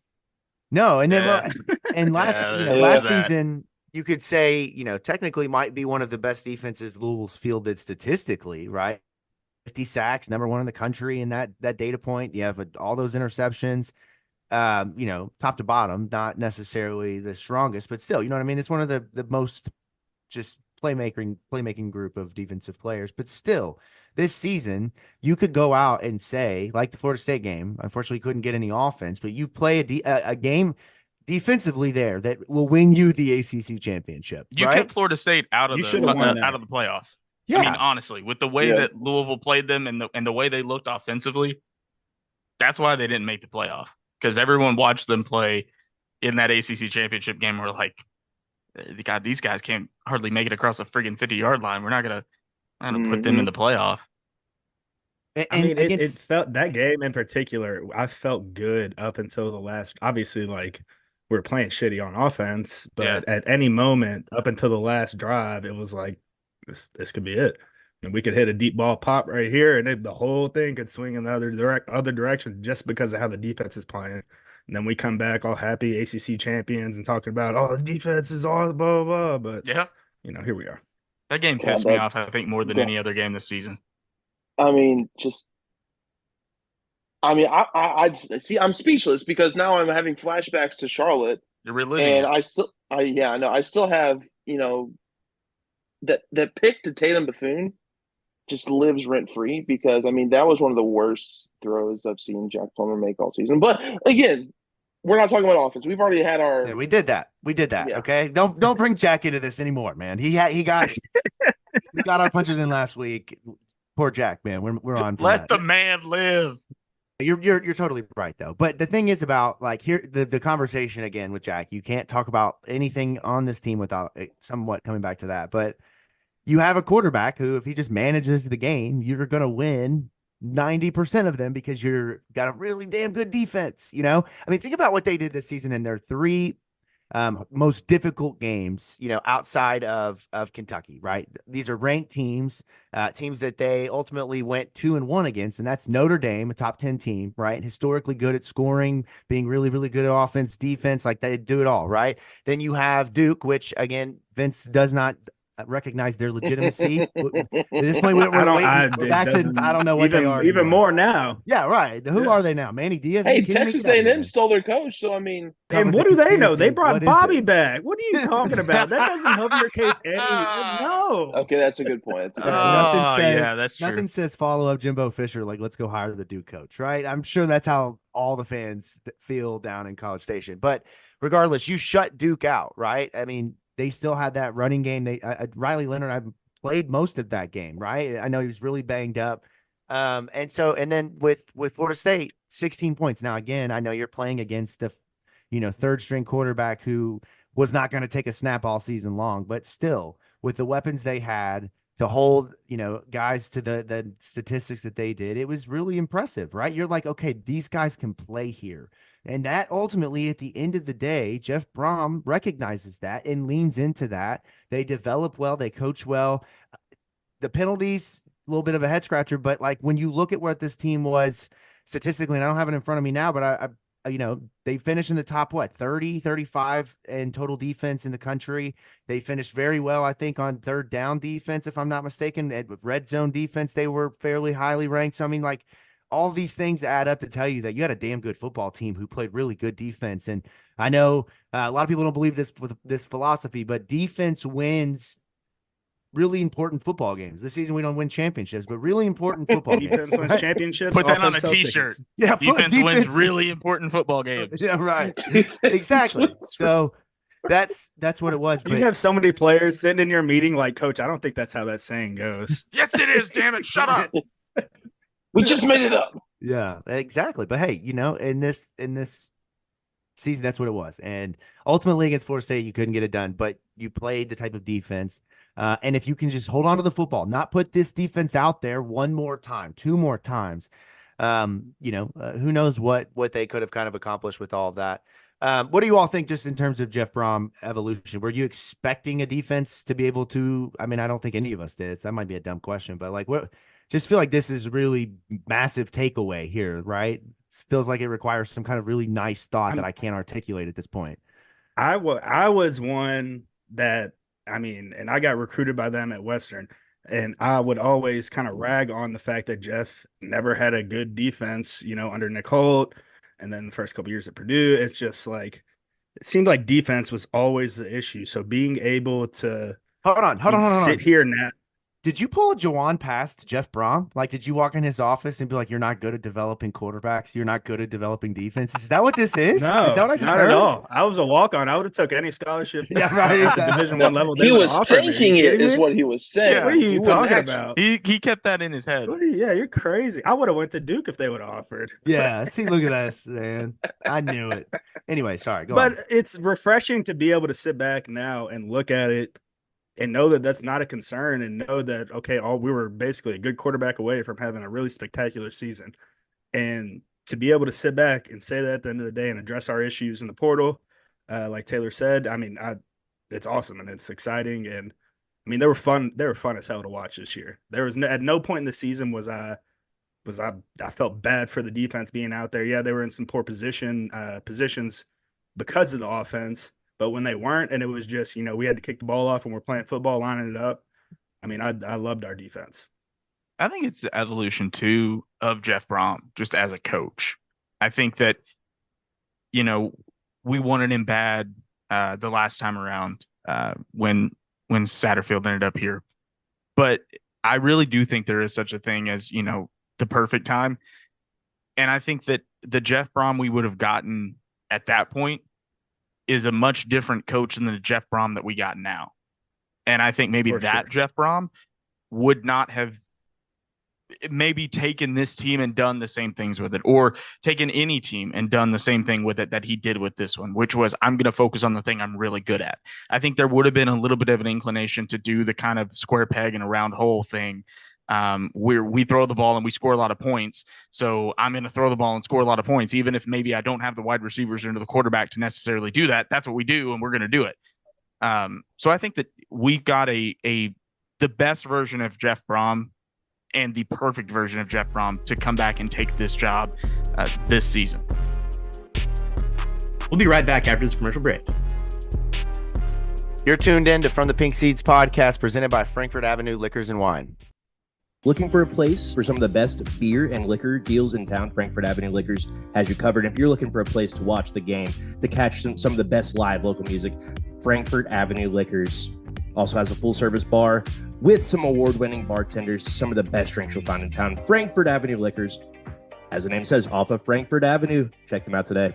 No, and then and last season you could say, technically might be one of the best defenses Louisville's fielded statistically, right? 50 sacks, number one in the country in that data point. You have all those interceptions. Top to bottom, not necessarily the strongest, but still, you know what I mean? It's one of the most just playmaking group of defensive players, but still this season you could go out and say, like the Florida State game, unfortunately couldn't get any offense, but you play a game defensively there that will win you the ACC championship. You kept Florida State out of the playoffs. Yeah. I mean, honestly, with the way that Louisville played them and the way they looked offensively, that's why they didn't make the playoff. Because everyone watched them play in that ACC championship game. We're like, God, these guys can't hardly make it across a friggin' 50-yard line. We're not gonna put them in the playoff. It felt that game in particular. I felt good up until the last. Obviously, like we're playing shitty on offense, but at any moment up until the last drive, it was like this could be it. And we could hit a deep ball pop right here, and the whole thing could swing in the other direction just because of how the defense is playing. And then we come back all happy, ACC champions, and talking about, the defense is all blah, blah, blah. But, here we are. That game pissed me off, I think, more than any other game this season. I mean, I see, I'm speechless because now I'm having flashbacks to Charlotte. You're reliving and it. I still have, that pick to Tatum Bethune just lives rent free because that was one of the worst throws I've seen Jack Plummer make all season. But again, we're not talking about offense. We've already had our. Yeah, we did that. Yeah. Okay, don't bring Jack into this anymore, man. He got we got our punches in last week. Poor Jack, man. We're on. Let the man live. You're totally right though. But the thing is about like here the conversation again with Jack. You can't talk about anything on this team without somewhat coming back to that. But you have a quarterback who, if he just manages the game, you're going to win 90% of them because you're got a really damn good defense. Think about what they did this season in their three most difficult games, outside of Kentucky, right? These are ranked teams that they ultimately went 2-1 against, and that's Notre Dame, a top 10 team, right? Historically good at scoring, being really, really good at offense, defense, like they do it all, right? Then you have Duke, which again, Vince does not recognize their legitimacy? At this point, we're back to I don't know what even, they are. Even anymore. more now. Yeah, right. Who are they now? Manny Diaz? Hey, Texas A&M stole their coach, so I mean. And what do they know? They brought Bobby back. What are you talking about? That doesn't help your case any. No. Okay, that's a good point. Nothing says follow up Jimbo Fisher like let's go hire the Duke coach, right? I'm sure that's how all the fans feel down in College Station. But regardless, you shut Duke out, right? I mean, they still had that running game. Riley Leonard, I played most of that game, right? I know he was really banged up. And then with Florida State, 16 points. Now, again, I know you're playing against the, third string quarterback who was not going to take a snap all season long, but still with the weapons they had to hold, guys to the statistics that they did, it was really impressive, right? You're like, okay, these guys can play here. And that ultimately, at the end of the day, Jeff Brom recognizes that and leans into that. They develop well, they coach well. The penalties, a little bit of a head scratcher, but like when you look at what this team was statistically, and I don't have it in front of me now, but I they finished in the top, 30, 35 in total defense in the country. They finished very well, I think, on third down defense, if I'm not mistaken. And with red zone defense, they were fairly highly ranked. So, I mean, like, all these things add up to tell you that you had a damn good football team who played really good defense. And I know a lot of people don't believe this with this philosophy, but defense wins really important football games. This season we don't win championships, but really important football games. Defense wins championships. Put that on a t-shirt. Yeah, defense wins really important football games. Yeah, right. Exactly. So that's what it was. You have so many players sitting in your meeting like, Coach, I don't think that's how that saying goes. Yes, it is. Damn it. Shut up. We just made it up. Yeah, exactly. But hey, in this season, that's what it was. And ultimately against Florida State, you couldn't get it done, but you played the type of defense. And if you can just hold on to the football, not put this defense out there one more time, two more times, who knows what they could have kind of accomplished with all of that. What do you all think just in terms of Jeff Brom evolution? Were you expecting a defense to be able to, I mean, I don't think any of us did. So that might be a dumb question, but like just feel like this is really massive takeaway here, right? It feels like it requires some kind of really nice thought that I can't articulate at this point. I was one that, and I got recruited by them at Western, and I would always kind of rag on the fact that Jeff never had a good defense, under Nick Holt, and then the first couple years at Purdue. It's just like, it seemed like defense was always the issue. So being able to hold on. Sit here now. Did you pull a Jawan pass to Jeff Brom? Like, did you walk in his office and be like, "You're not good at developing quarterbacks. You're not good at developing defenses"? Is that what this is? No, is that what I just not heard? at all. I was a walk-on. I would have took any scholarship. Yeah, right. At the Division I level. He was faking it, is what he was saying. Yeah, what are you talking about? He kept that in his head. You're crazy. I would have went to Duke if they would have offered. Yeah, see, look at this, man. I knew it. Anyway, sorry. Go on. But it's refreshing to be able to sit back now and look at it and know that that's not a concern, and know that, okay, we were basically a good quarterback away from having a really spectacular season. And to be able to sit back and say that at the end of the day and address our issues in the portal, like Taylor said, it's awesome and it's exciting. And they were fun. They were fun as hell to watch this year. There was at no point in the season I felt bad for the defense being out there. Yeah, they were in some poor positions because of the offense. But when they weren't, and it was just, we had to kick the ball off and we're playing football, lining it up. I loved our defense. I think it's the evolution, too, of Jeff Brom, just as a coach. I think that, we wanted him bad the last time around when Satterfield ended up here. But I really do think there is such a thing as, the perfect time. And I think that the Jeff Brom we would have gotten at that point is a much different coach than the Jeff Brom that we got now. And I think maybe Jeff Brom would not have maybe taken this team and done the same things with it, or taken any team and done the same thing with it that he did with this one, which was, I'm going to focus on the thing I'm really good at. I think there would have been a little bit of an inclination to do the kind of square peg and a round hole thing, where we throw the ball and we score a lot of points. So I'm going to throw the ball and score a lot of points, even if maybe I don't have the wide receivers or the quarterback to necessarily do that. That's what we do, and we're going to do it. So I think that we got the best version of Jeff Brom and the perfect version of Jeff Brom to come back and take this job this season. We'll be right back after this commercial break. You're tuned in to From the Pink Seats podcast presented by Frankfort Avenue Liquors and Wine. Looking for a place for some of the best beer and liquor deals in town? Frankfort Avenue Liquors has you covered. If you're looking for a place to watch the game, to catch some of the best live local music, Frankfort Avenue Liquors also has a full-service bar with some award-winning bartenders, some of the best drinks you'll find in town. Frankfort Avenue Liquors, as the name says, off of Frankfort Avenue. Check them out today.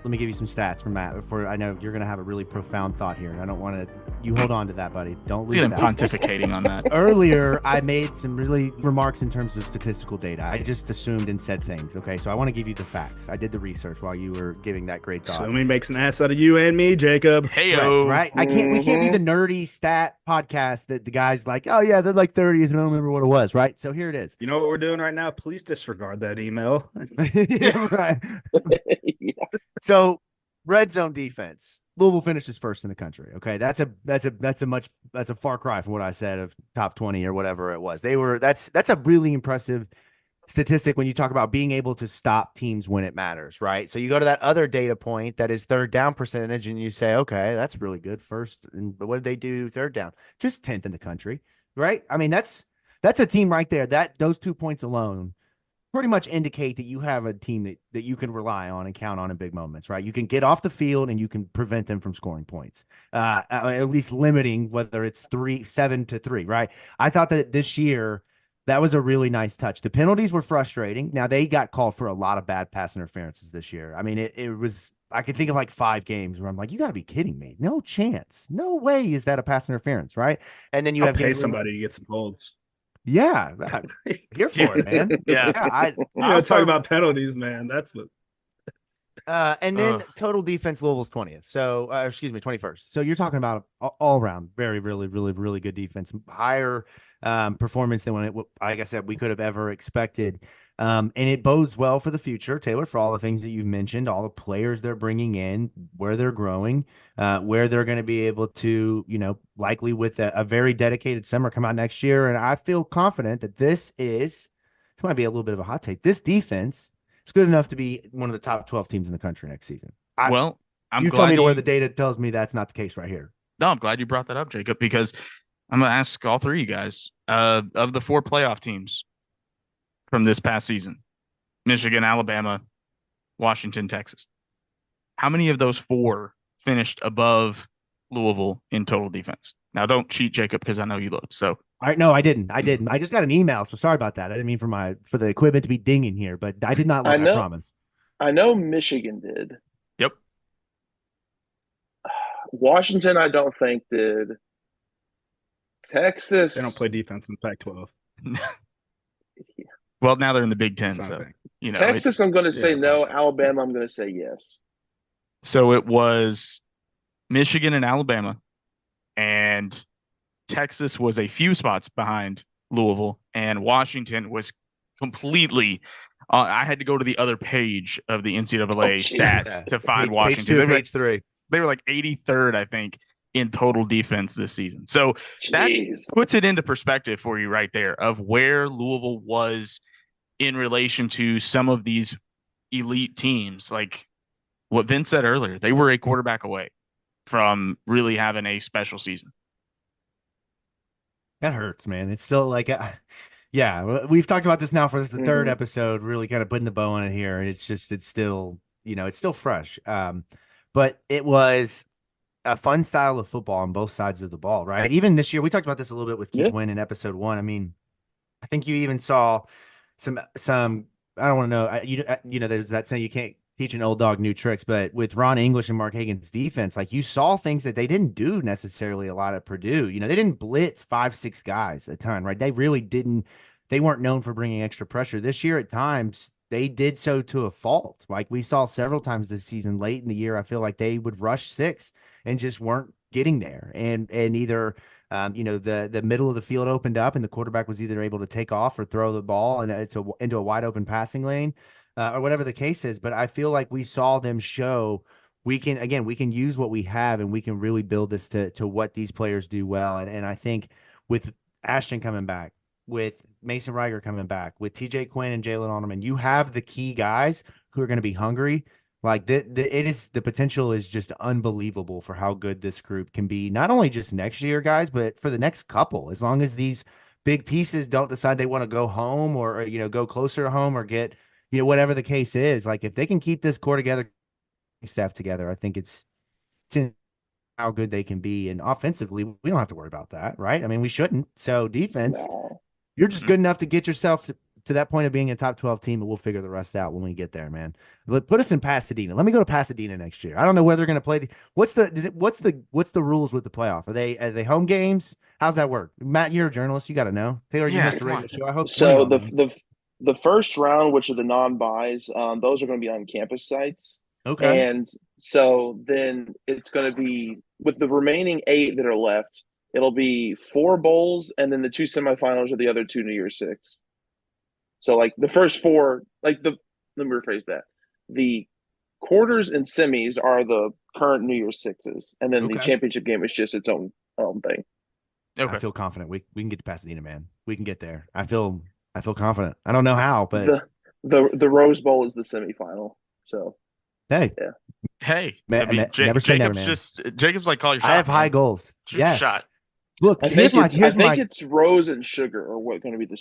Let me give you some stats from Matt. Before I know you're going to have a really profound thought here, and I don't want to. You hold on to that, buddy. Don't lose that. Pontificating on that. Earlier, I made some really remarks in terms of statistical data. I just assumed and said things. Okay, so I want to give you the facts. I did the research while you were giving that great thought. Assuming makes an ass out of you and me, Jacob. Heyo. Right? We can't be the nerdy stat podcast that the guy's like, oh yeah, they're like 30th, and I don't remember what it was. Right? So here it is. You know what we're doing right now? Please disregard that email. Yeah, right. Yeah. So red zone defense. Louisville finishes first in the country. Okay, that's a far cry from what I said of top 20 or whatever it was. That's a really impressive statistic when you talk about being able to stop teams when it matters, right? So you go to that other data point that is third down percentage, and you say, okay, that's really good. First, but what did they do third down? Just 10th in the country, right? I mean, that's a team right there. Those 2 points alone pretty much indicate that you have a team that you can rely on and count on in big moments, right? You can get off the field and you can prevent them from scoring points, at least limiting whether it's 7-3, right? I thought that this year that was a really nice touch. The penalties were frustrating. Now they got called for a lot of bad pass interferences this year. I mean, it was, I could think of like 5 games where I'm like, you got to be kidding me. No chance. No way is that a pass interference, right? And then you I'll have pay somebody to get some holds. Yeah, here for it, man. Yeah. Talk about penalties, man. That's what. And then total defense, Louisville's 20th. So, 21st. So you're talking about all around very, really, really, really good defense, higher performance than like I said, we could have ever expected. And it bodes well for the future, Taylor, for all the things that you've mentioned, all the players they're bringing in, where they're growing, where they're going to be able to, likely with a very dedicated summer come out next year. And I feel confident that this might be a little bit of a hot take. This defense is good enough to be one of the top 12 teams in the country next season. I'm tell me glad where the data tells me that's not the case right here. No, I'm glad you brought that up, Jacob, because I'm going to ask all three of you guys, of the 4 playoff teams from this past season, Michigan, Alabama, Washington, Texas, how many of those 4 finished above Louisville in total defense? Now, don't cheat, Jacob, because I know you looked. So, all right, no, I didn't. I just got an email, so sorry about that. I didn't mean for the equipment to be dinging here, but I did not look. I promise. I know Michigan did. Yep. Washington, I don't think did. Texas, they don't play defense in Pac-12. Well, now they're in the Big Ten, so Texas, I'm going to say no. Alabama, I'm going to say yes. So it was Michigan and Alabama, and Texas was a few spots behind Louisville, and Washington was completely. I had to go to the other page of the NCAA stats to find Washington. Page 3. They were like 83rd, I think, in total defense this season. So that puts it into perspective for you right there of where Louisville was in relation to some of these elite teams. Like what Vince said earlier, they were a quarterback away from really having a special season. That hurts, man. It's still like, we've talked about this now for the 3rd episode, really kind of putting the bow on it here. And it's still fresh. But it was a fun style of football on both sides of the ball, right? Even this year, we talked about this a little bit with Keith Wynn in episode 1. I mean, I think you even saw some. I don't want to know. There's that saying you can't teach an old dog new tricks, but with Ron English and Mark Hagen's defense, like you saw things that they didn't do necessarily a lot at Purdue. They didn't blitz 5-6 guys a ton, right? They really didn't. They weren't known for bringing extra pressure. This year, at times, they did so to a fault. Like we saw several times this season, late in the year, I feel like they would rush 6 and just weren't getting there. And either, the middle of the field opened up and the quarterback was either able to take off or throw the ball and into a wide open passing lane, or whatever the case is. But I feel like we saw them show we can use what we have and we can really build this to what these players do well. And I think with Ashton coming back, with Mason Riger coming back, with TJ Quinn and Jalen Alderman, you have the key guys who are going to be hungry. Like the potential is just unbelievable for how good this group can be, not only just next year, guys, but for the next couple, as long as these big pieces don't decide they want to go home or, go closer to home or get, whatever the case is. Like if they can keep this core together, staff together, I think it's how good they can be. And offensively, we don't have to worry about that, right? I mean, we shouldn't. So defense, you're just good enough to get yourself to that point of being a top 12 team, and we'll figure the rest out when we get there, man. Put us in Pasadena. Let me go to Pasadena next year. I don't know where they're going to play. What's the rules with the playoff? Are they home games? How's that work? Matt, you're a journalist. You got to know. Taylor, you host the radio show. I hope so. The first round, which are the non-buys, those are going to be on campus sites. Okay. And so then it's going to be with the remaining 8 that are left. It'll be 4 bowls, and then the 2 semifinals are the other 2 New Year's Six. So like the first 4, let me rephrase that. The quarters and semis are the current New Year's Sixes, and then the championship game is just its own thing. Okay. I feel confident we can get to Pasadena, man. We can get there. I feel confident. I don't know how, but the Rose Bowl is the semifinal. So hey, Jacob's like, call your shot. I have high goals. Shoot your shot. Look, I think it's Rose and Sugar are what going to be the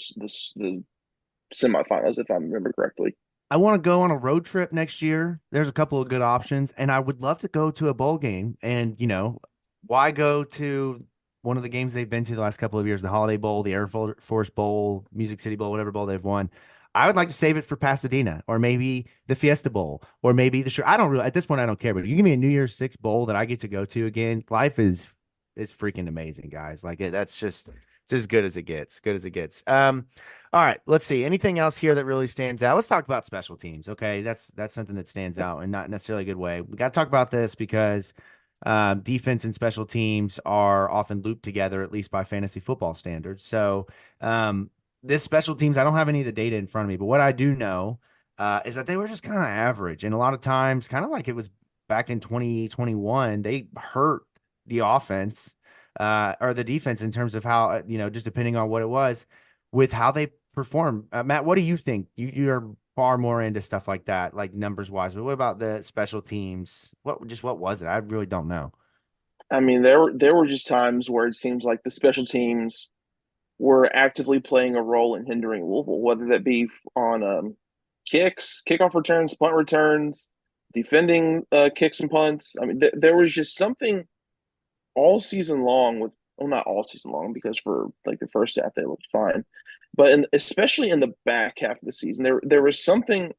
semifinals, if I remember correctly. I want to go on a road trip next year. There's a couple of good options, and I would love to go to a bowl game. And why go to one of the games they've been to the last couple of years, the Holiday Bowl, the Air Force Bowl, Music City Bowl, whatever bowl they've won. I would like to save it for Pasadena, or maybe the Fiesta Bowl, or maybe at this point, I don't care, but you give me a New Year's Six bowl that I get to go to again. Life is freaking amazing, guys. Like that's just, it's as good as it gets. All right, let's see. Anything else here that really stands out? Let's talk about special teams. Okay. That's something that stands out and not necessarily a good way. We got to talk about this because defense and special teams are often looped together, at least by fantasy football standards. So this special teams, I don't have any of the data in front of me, but what I do know is that they were just kind of average. And a lot of times, kind of like it was back in 2021, they hurt the offense or the defense in terms of how, just depending on what it was with how they perform. Matt, what do you think? You're far more into stuff like that, like numbers wise, but what about the special teams? What was it? I really don't know. I mean, there were just times where it seems like the special teams were actively playing a role in hindering Louisville, whether that be on kicks, kickoff returns, punt returns, defending kicks and punts. I mean, there was just something all season long not all season long, because for like the first half they looked fine, but especially in the back half of the season, there was something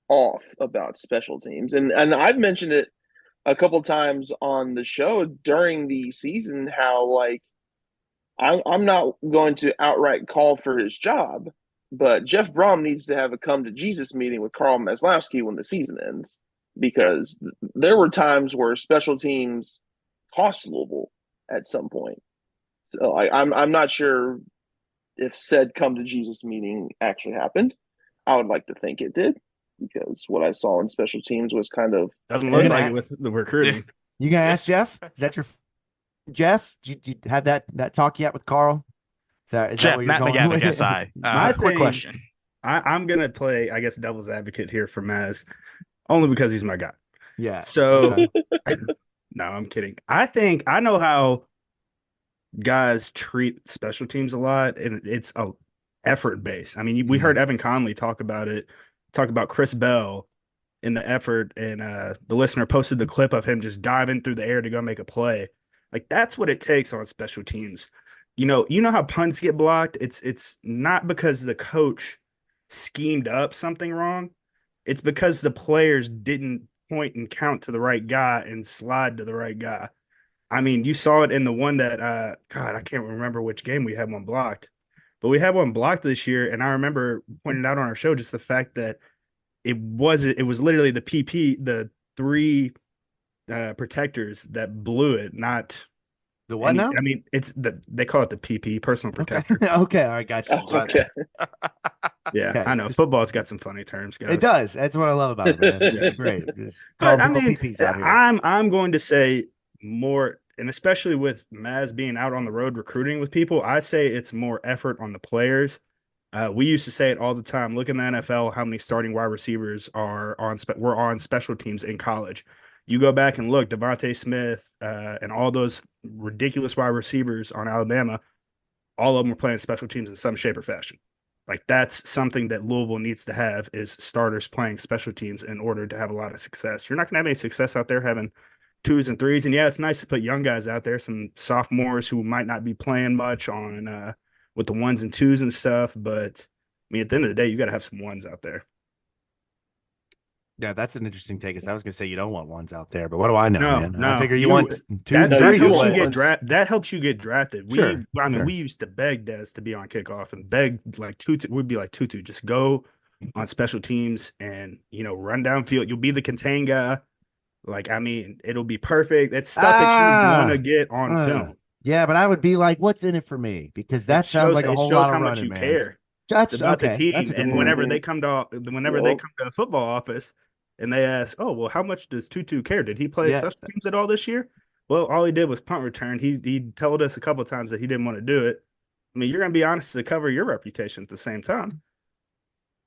off about special teams, and I've mentioned it a couple of times on the show during the season how like I'm not going to outright call for his job, but Jeff Brom needs to have a come to Jesus meeting with Carl Maslowski when the season ends, because there were times where special teams cost Louisville at some point. So I'm not sure if said come to Jesus meeting actually happened. I would like to think it did, because what I saw in special teams was kind of doesn't look like it with the recruiting. You gonna ask Jeff? Is that your Jeff? Did you have that talk yet with Carl? Is that Jeff, what you're Matt going McGavick, with? SI. Quick question. I'm gonna play, I guess, devil's advocate here for Maz, only because he's my guy. Yeah. So no, I'm kidding. I know how guys treat special teams a lot, and it's a effort base. I mean, we heard Evan Conley talk about Chris Bell in the effort, and the listener posted the clip of him just diving through the air to go make a play. Like that's what it takes on special teams. You know how punts get blocked? It's not because the coach schemed up something wrong. It's because the players didn't point and count to the right guy and slide to the right guy. I mean, you saw it in the one that, God, I can't remember which game we had one blocked, but we had one blocked this year. And I remember pointing out on our show just the fact that it was literally the PP, the 3 protectors that blew it, not the what now? I mean, they call it the PP, personal protector. Okay, all right, gotcha. Okay. Yeah, okay. I know. Football's got some funny terms, guys. It does. That's what I love about it, man. It's great. But I mean, I'm going to say more. and especially with Maz being out on the road recruiting with people, I say it's more effort on the players. We used to say it all the time. Look in the NFL, how many starting wide receivers were on special teams in college. You go back and look, Devontae Smith and all those ridiculous wide receivers on Alabama, all of them were playing special teams in some shape or fashion. Like that's something that Louisville needs to have is starters playing special teams in order to have a lot of success. You're not going to have any success out there having 2s and 3s. And yeah, it's nice to put young guys out there, some sophomores who might not be playing much on with the 1s and 2s and stuff. But I mean, at the end of the day, you got to have some 1s out there. Yeah, that's an interesting take. I was going to say you don't want 1s out there, but what do I know, man? No, I figure you want 2s and that 3s. helps you get that helps you get drafted. Sure, We used to beg Des to be on kickoff and beg like Tutu. We'd be like Tutu, just go on special teams and run downfield. You'll be the contain guy. Like I mean, it'll be perfect. It's stuff that you want to get on film. Yeah, but I would be like, what's in it for me? Because that sounds like a whole lot of running, man. It shows how much you care. That's about the team. And whenever they come to the football office and they ask, oh, well, how much does Tutu care? Did he play special teams at all this year? Well, all he did was punt return. He told us a couple of times that he didn't want to do it. I mean, you're going to be honest to cover your reputation at the same time.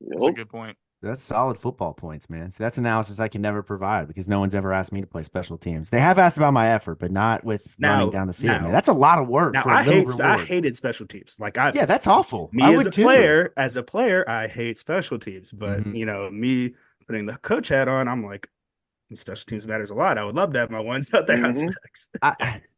That's a good point. That's solid football points, man. So that's analysis I can never provide because no one's ever asked me to play special teams. They have asked about my effort, but not with running down the field, man. That's a lot of work. Now, I hated special teams. Yeah, that's awful. As a player, I hate special teams. But me putting the coach hat on, I'm like, special teams matters a lot. I would love to have my 1s out there on specs.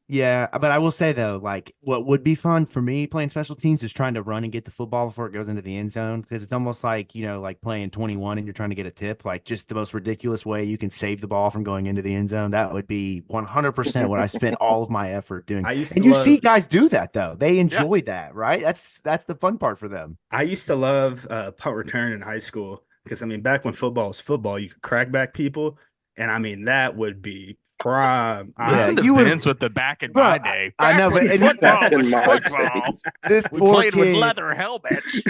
Yeah, but I will say though, like what would be fun for me playing special teams is trying to run and get the football before it goes into the end zone because it's almost like like playing 21 and you're trying to get a tip, like just the most ridiculous way you can save the ball from going into the end zone. That would be 100% what I spent all of my effort doing. And see guys do that though; they enjoy that, right? That's the fun part for them. I used to love punt return in high school because I mean, back when football was football, you could crack back people, and I mean that would be prime. Listen to Vince with the back in my day. I know, but this we played with leather helmets.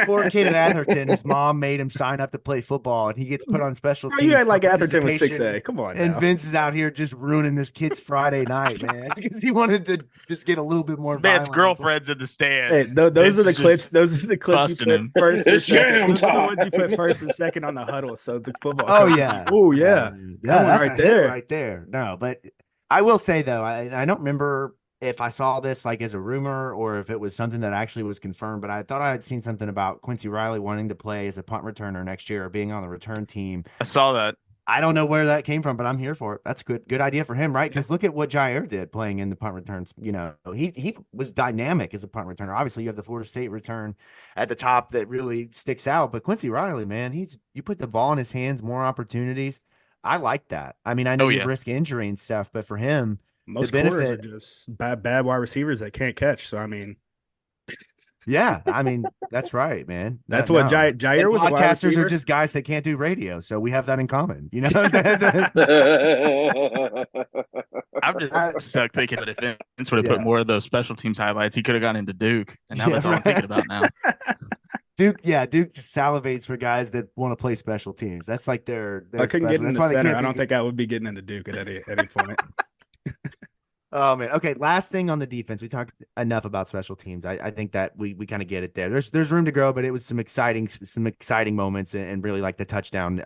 Poor kid at Atherton, his mom made him sign up to play football, and he gets put on special teams. You had like Atherton was 6A. Come on, and Vince is out here just ruining this kid's Friday night, man, because he wanted to just get a little bit more. Vince's girlfriend's in the stands. Hey, those are the clips. Those are the clips you put first. Those are the ones you put first and second on the huddle. So the football. Oh yeah. Oh yeah. That's right there. No, but I will say though, I don't remember if I saw this like as a rumor or if it was something that actually was confirmed, but I thought I had seen something about Quincy Riley wanting to play as a punt returner next year or being on the return team. I saw that. I don't know where that came from, but I'm here for it. That's good idea for him, right? Because look at what Jair did playing in the punt returns. He was dynamic as a punt returner. Obviously, you have the Florida State return at the top that really sticks out, but Quincy Riley, man, you put the ball in his hands, more opportunities. I like that. I mean, I know you risk injury and stuff, but for him, most corners are just bad wide receivers that can't catch. So I mean, yeah, I mean that's right, man. That's what Jair was. Podcasters are just guys that can't do radio, so we have that in common. I'm just stuck thinking that if Vince would have put more of those special teams highlights, he could have gone into Duke, and that's what I'm thinking about now. Duke just salivates for guys that want to play special teams. That's like their I couldn't get in the center. I don't think I would be getting into Duke at any point. Oh man. Okay. Last thing on the defense. We talked enough about special teams. I think that we kind of get it there. There's room to grow, but it was some exciting moments and really like the touchdown.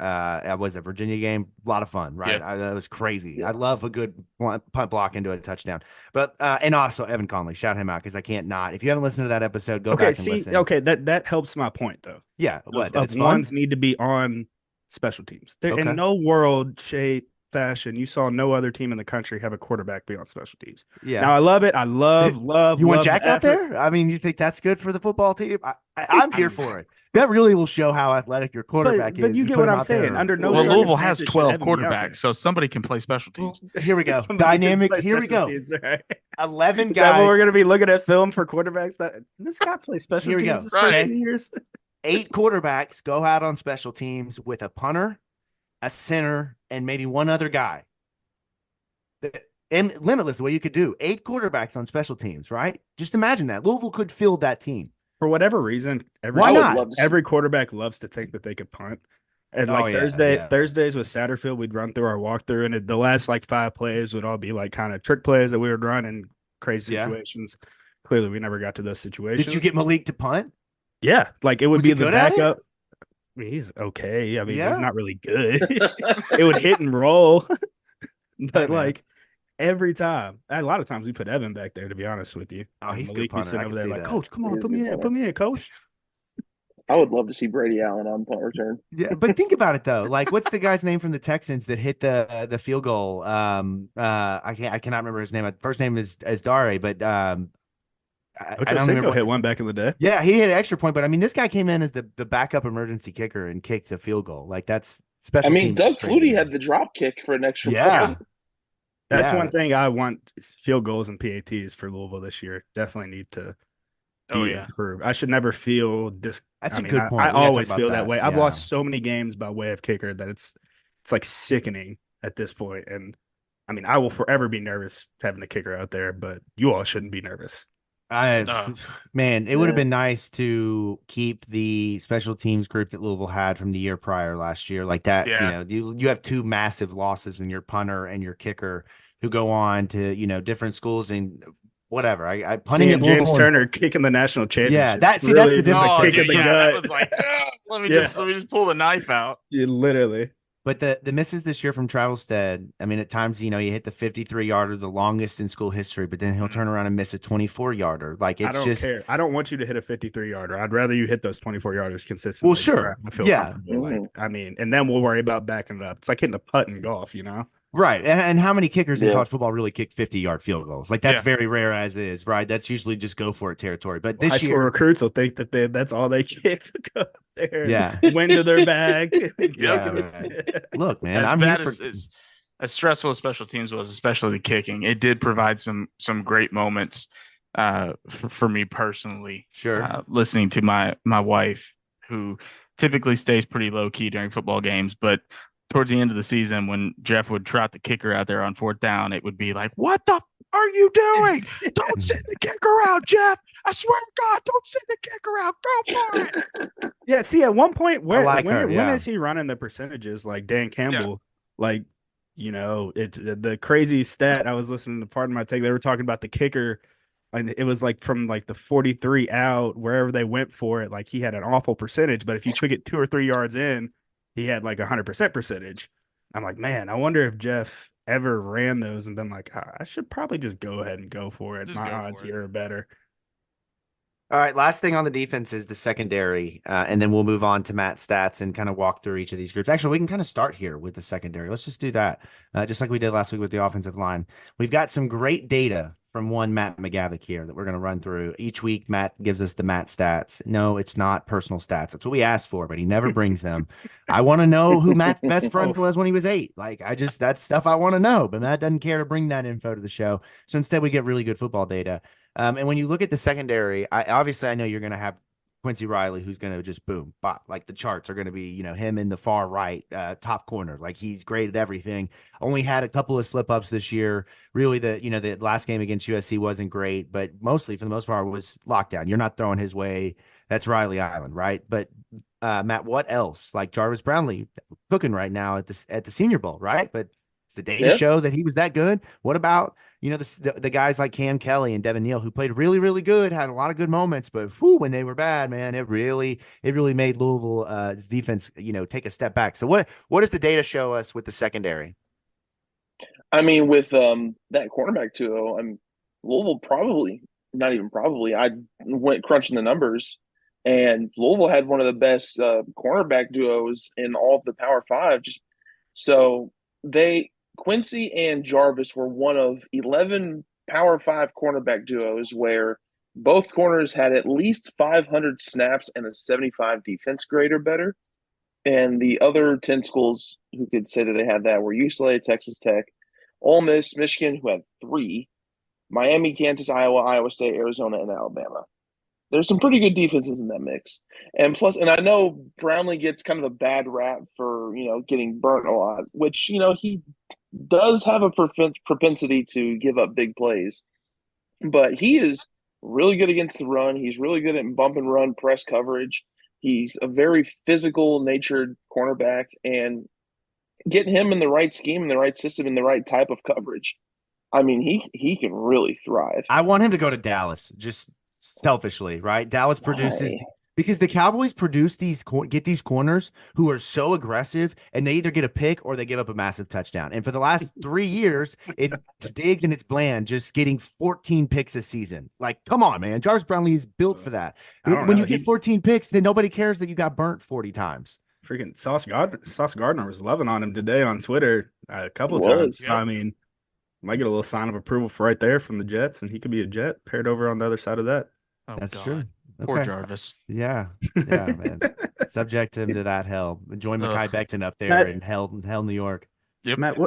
Was a Virginia game. A lot of fun, right? Yeah. That was crazy. Yeah. I love a good punt block into a touchdown. But and also Evan Conley, shout him out because I can't not. If you haven't listened to that episode, go back and listen. Okay, that helps my point though. Yeah. Of ones need to be on special teams. In no world, shape, fashion, you saw no other team in the country have a quarterback be on special teams. Yeah. Now I love it. I love. You want Jack out there? I mean, you think that's good for the football team? I'm here for it. That really will show how athletic your quarterback is. But you get what I'm saying. Louisville has 12 quarterbacks, so somebody can play special teams. Here we go. Dynamic. Here we go. Teams, right? 11 guys. Is that what we're going to be looking at film for quarterbacks? This guy plays special teams. Right. Years. 8 quarterbacks go out on special teams with a punter, a center, and maybe one other guy. And limitless what you could do. 8 quarterbacks on special teams, right? Just imagine that. Louisville could field that team. For whatever reason, why not? Every quarterback loves to think that they could punt. And Thursdays with Satterfield, we'd run through our walkthrough, and the last like 5 plays would all be like kind of trick plays that we would run in crazy situations. Clearly, we never got to those situations. Did you get Malik to punt? Yeah, like it would Was be he the good at it? backup. I mean, he's okay. I mean, he's not really good. It would hit and roll, but like every time, a lot of times we put Evan back there. To be honest with you, Oh, he's Malik good punter. sitting I over can there see like, that. Coach, come He on, is put a me good in, put me in, Coach. I would love to see Brady Allen on punt return. Yeah, but think about it though. Like, what's the guy's name from the Texans that hit the field goal? I cannot remember his name. First name is Dare, but I don't remember. Hit one back in the day. Yeah, he hit an extra point, but I mean, this guy came in as the backup emergency kicker and kicked a field goal. Like that's special. I mean, teams Doug is crazy, Flutie man. had the drop kick for an extra Yeah. point. That's one thing I want: field goals and PATs for Louisville this year. Definitely need to improve. I should never feel this. That's a good point. I always feel that way. I've Yeah. lost so many games by way of kicker that it's like sickening at this point. And I mean, I will forever be nervous having a kicker out there, but you all shouldn't be nervous. Man, it would have been nice to keep the special teams group that Louisville had from the year prior last year, like that. Yeah. You know, you have 2 massive losses in your punter and your kicker who go on to different schools and whatever. I punting Seeing at James Louisville Turner kicking the national championship. Yeah, that's the really difference. just a kick in the gut. That was like, let me just pull the knife out. You literally. But the misses this year from Travelstead, I mean, at times, you hit the 53-yarder, the longest in school history, but then he'll turn around and miss a 24-yarder. Like, it's I don't care. I don't want you to hit a 53-yarder. I'd rather you hit those 24-yarders consistently. Well, sure. I feel Yeah. comfortable. Like, I mean, and then we'll worry about backing it up. It's like hitting a putt in golf, Right. And how many kickers in college football really kick 50-yard field goals? Like, that's very rare as is, right? That's usually just go for it territory. But this high year, school recruits will think that that's all they kick to go there. Wind to their bag. Look, man, I'm here as stressful as special teams was, especially the kicking. It did provide some great moments for me personally. Sure. Listening to my wife, who typically stays pretty low key during football games, but towards the end of the season, when Jeff would trot the kicker out there on 4th down, it would be like, "What the are you doing? Don't send the kicker out, Jeff! I swear to God, don't send the kicker out. Go for it!" Yeah. See, at one point, when her, is he running the percentages like Dan Campbell? Like, it's the crazy stat. I was listening to Pardon My Take. They were talking about the kicker. And it was like from like the 43 out, wherever they went for it, like he had an awful percentage. But if you took it 2 or 3 yards in, he had like 100% percentage. I'm like, man, I wonder if Jeff ever ran those and been like, I should probably just go ahead and go for it. My odds here are better. All right, last thing on the defense is the secondary, and then we'll move on to Matt's stats and kind of walk through each of these groups. Actually, we can kind of start here with the secondary. Let's just do that, just like we did last week with the offensive line. We've got some great data from one Matt McGavick here that we're going to run through. Each week, Matt gives us the Matt stats. No, it's not personal stats. That's what we asked for, but he never brings them. I want to know who Matt's best friend was when he was 8. Like, that's stuff I want to know, but Matt doesn't care to bring that info to the show. So instead, we get really good football data. And when you look at the secondary, I know you're going to have Quincy Riley, who's going to just boom, bop. Like the charts are going to be, him in the far right, top corner. Like he's great at everything. Only had a couple of slip ups this year. Really, the last game against USC wasn't great, but mostly for the most part was lockdown. You're not throwing his way. That's Riley Island, right? But Matt, what else? Like Jarvis Brownlee cooking right now at the Senior Bowl, right? But does the data show that he was that good? What about the guys like Cam Kelly and Devin Neal who played really, really good, had a lot of good moments, but when they were bad, man, it really made Louisville's defense, take a step back. So what does the data show us with the secondary? I mean, with that cornerback duo, Louisville I went crunching the numbers, and Louisville had one of the best cornerback duos in all of the Power 5. Quincy and Jarvis were one of 11 Power 5 cornerback duos where both corners had at least 500 snaps and a 75 defense grade or better. And the other 10 schools who could say that they had that were UCLA, Texas Tech, Ole Miss, Michigan, who had 3, Miami, Kansas, Iowa, Iowa State, Arizona, and Alabama. There's some pretty good defenses in that mix. And I know Brownlee gets kind of a bad rap for, getting burnt a lot, which, he does have a propensity to give up big plays. But he is really good against the run. He's really good at bump and run press coverage. He's a very physical natured cornerback, and getting him in the right scheme, in the right system, in the right type of coverage, I mean, he can really thrive. I want him to go to Dallas, just selfishly, right? Dallas produces Why? because the Cowboys produce get these corners who are so aggressive, and they either get a pick or they give up a massive touchdown. And for the last 3 years, it's Diggs and it's Bland just getting 14 picks a season. Like, come on, man. Jarvis Brownlee is built for that. I don't When know. you get 14 picks, then nobody cares that you got burnt 40 times. Freaking Sauce Gardner was loving on him today on Twitter a couple of He times. was. So, I mean, might get a little sign of approval for right there from the Jets, and he could be a Jet paired over on the other side of that. Oh, That's God. true. Poor Okay. Jarvis. Yeah, man. Subject him to that hell. Join Mekhi Becton up there Matt- in hell, New York. Yep. Matt,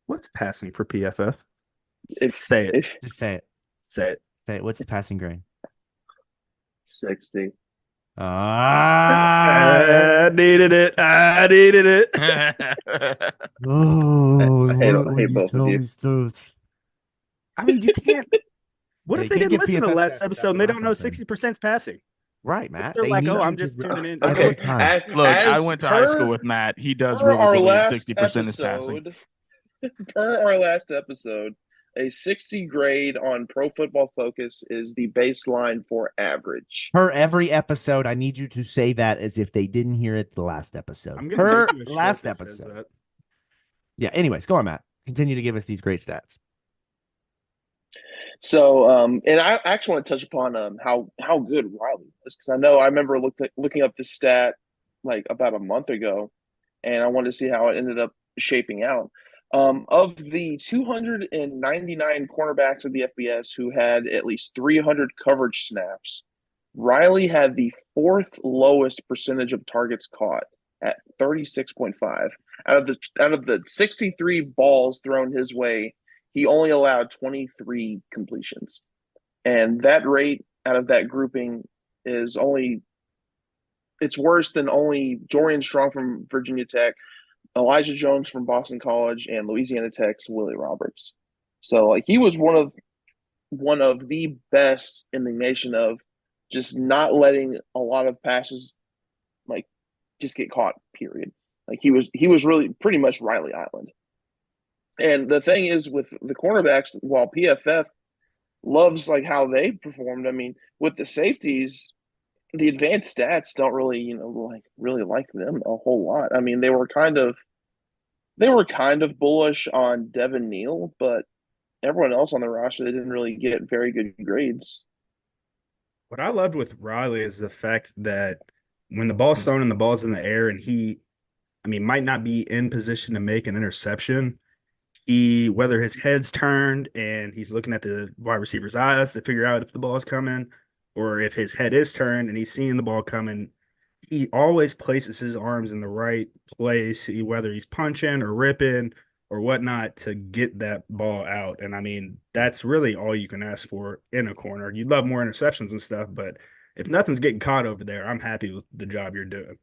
what's passing for PFF? Say it. Just say it. Say it. Say it. What's the passing grade? 60. I needed it. Oh, I hate both of you. I mean, you can't. What Yeah, if you they can't didn't give listen to the PFF last that episode and they don't know last episode. 60% passing? Right, Matt. They're They like, need oh, you I'm to just tuning in. every Okay. time. Look, I As went to per- high school with Matt. He does per really our believe last 60% is passing. episode, per our last episode, a 60 grade on Pro Football Focus is the baseline for average. Per every episode, I need you to say that as if they didn't hear it the last episode. I'm gonna Per make you a shirt last that says episode. that. Yeah. Anyways, go on, Matt. Continue to give us these great stats. So, and I actually want to touch upon how good Riley was, because I remember looking up this stat like about a month ago, and I wanted to see how it ended up shaping out. Of the 299 cornerbacks of the FBS who had at least 300 coverage snaps, Riley had the fourth lowest percentage of targets caught at 36.5. Out of the 63 balls thrown his way, he only allowed 23 completions. And that rate out of that grouping is it's worse than only Dorian Strong from Virginia Tech, Elijah Jones from Boston College, and Louisiana Tech's Willie Roberts. So like he was one of the best in the nation of just not letting a lot of passes like just get caught, period. Like he was really pretty much Riley Island. And the thing is with the cornerbacks, while PFF loves like how they performed, I mean, with the safeties, the advanced stats don't really, really like them a whole lot. I mean, they were kind of bullish on Devin Neal, but everyone else on the roster, they didn't really get very good grades. What I loved with Riley is the fact that when the ball's thrown and the ball's in the air and he, might not be in position to make an interception, whether his head's turned and he's looking at the wide receiver's eyes to figure out if the ball is coming, or if his head is turned and he's seeing the ball coming, he always places his arms in the right place, whether he's punching or ripping or whatnot, to get that ball out. And that's really all you can ask for in a corner. You'd love more interceptions and stuff, but if nothing's getting caught over there, I'm happy with the job you're doing.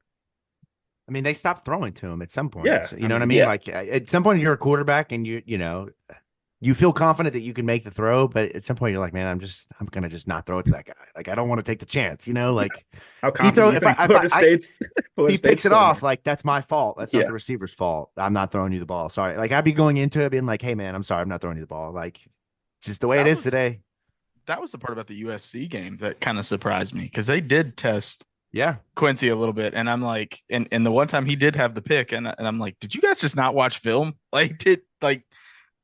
They stopped throwing to him at some point. Yeah, You know what I mean? yeah. Like at some point you're a quarterback and you feel confident that you can make the throw, but at some point you're like, man, I'm going to just not throw it to that guy. Like, I don't want to take the chance, like How confident you think Florida State's he picks it off, like that's my fault. That's not Yeah. the receiver's fault. I'm not throwing you the ball. Sorry. Like I'd be going into it being like, hey man, I'm sorry. I'm not throwing you the ball. Like just the way it is today. That was the part about the USC game that kind of surprised me, because they did test Yeah. Quincy a little bit, and I'm like, and the one time he did have the pick, and I'm like, did you guys just not watch film?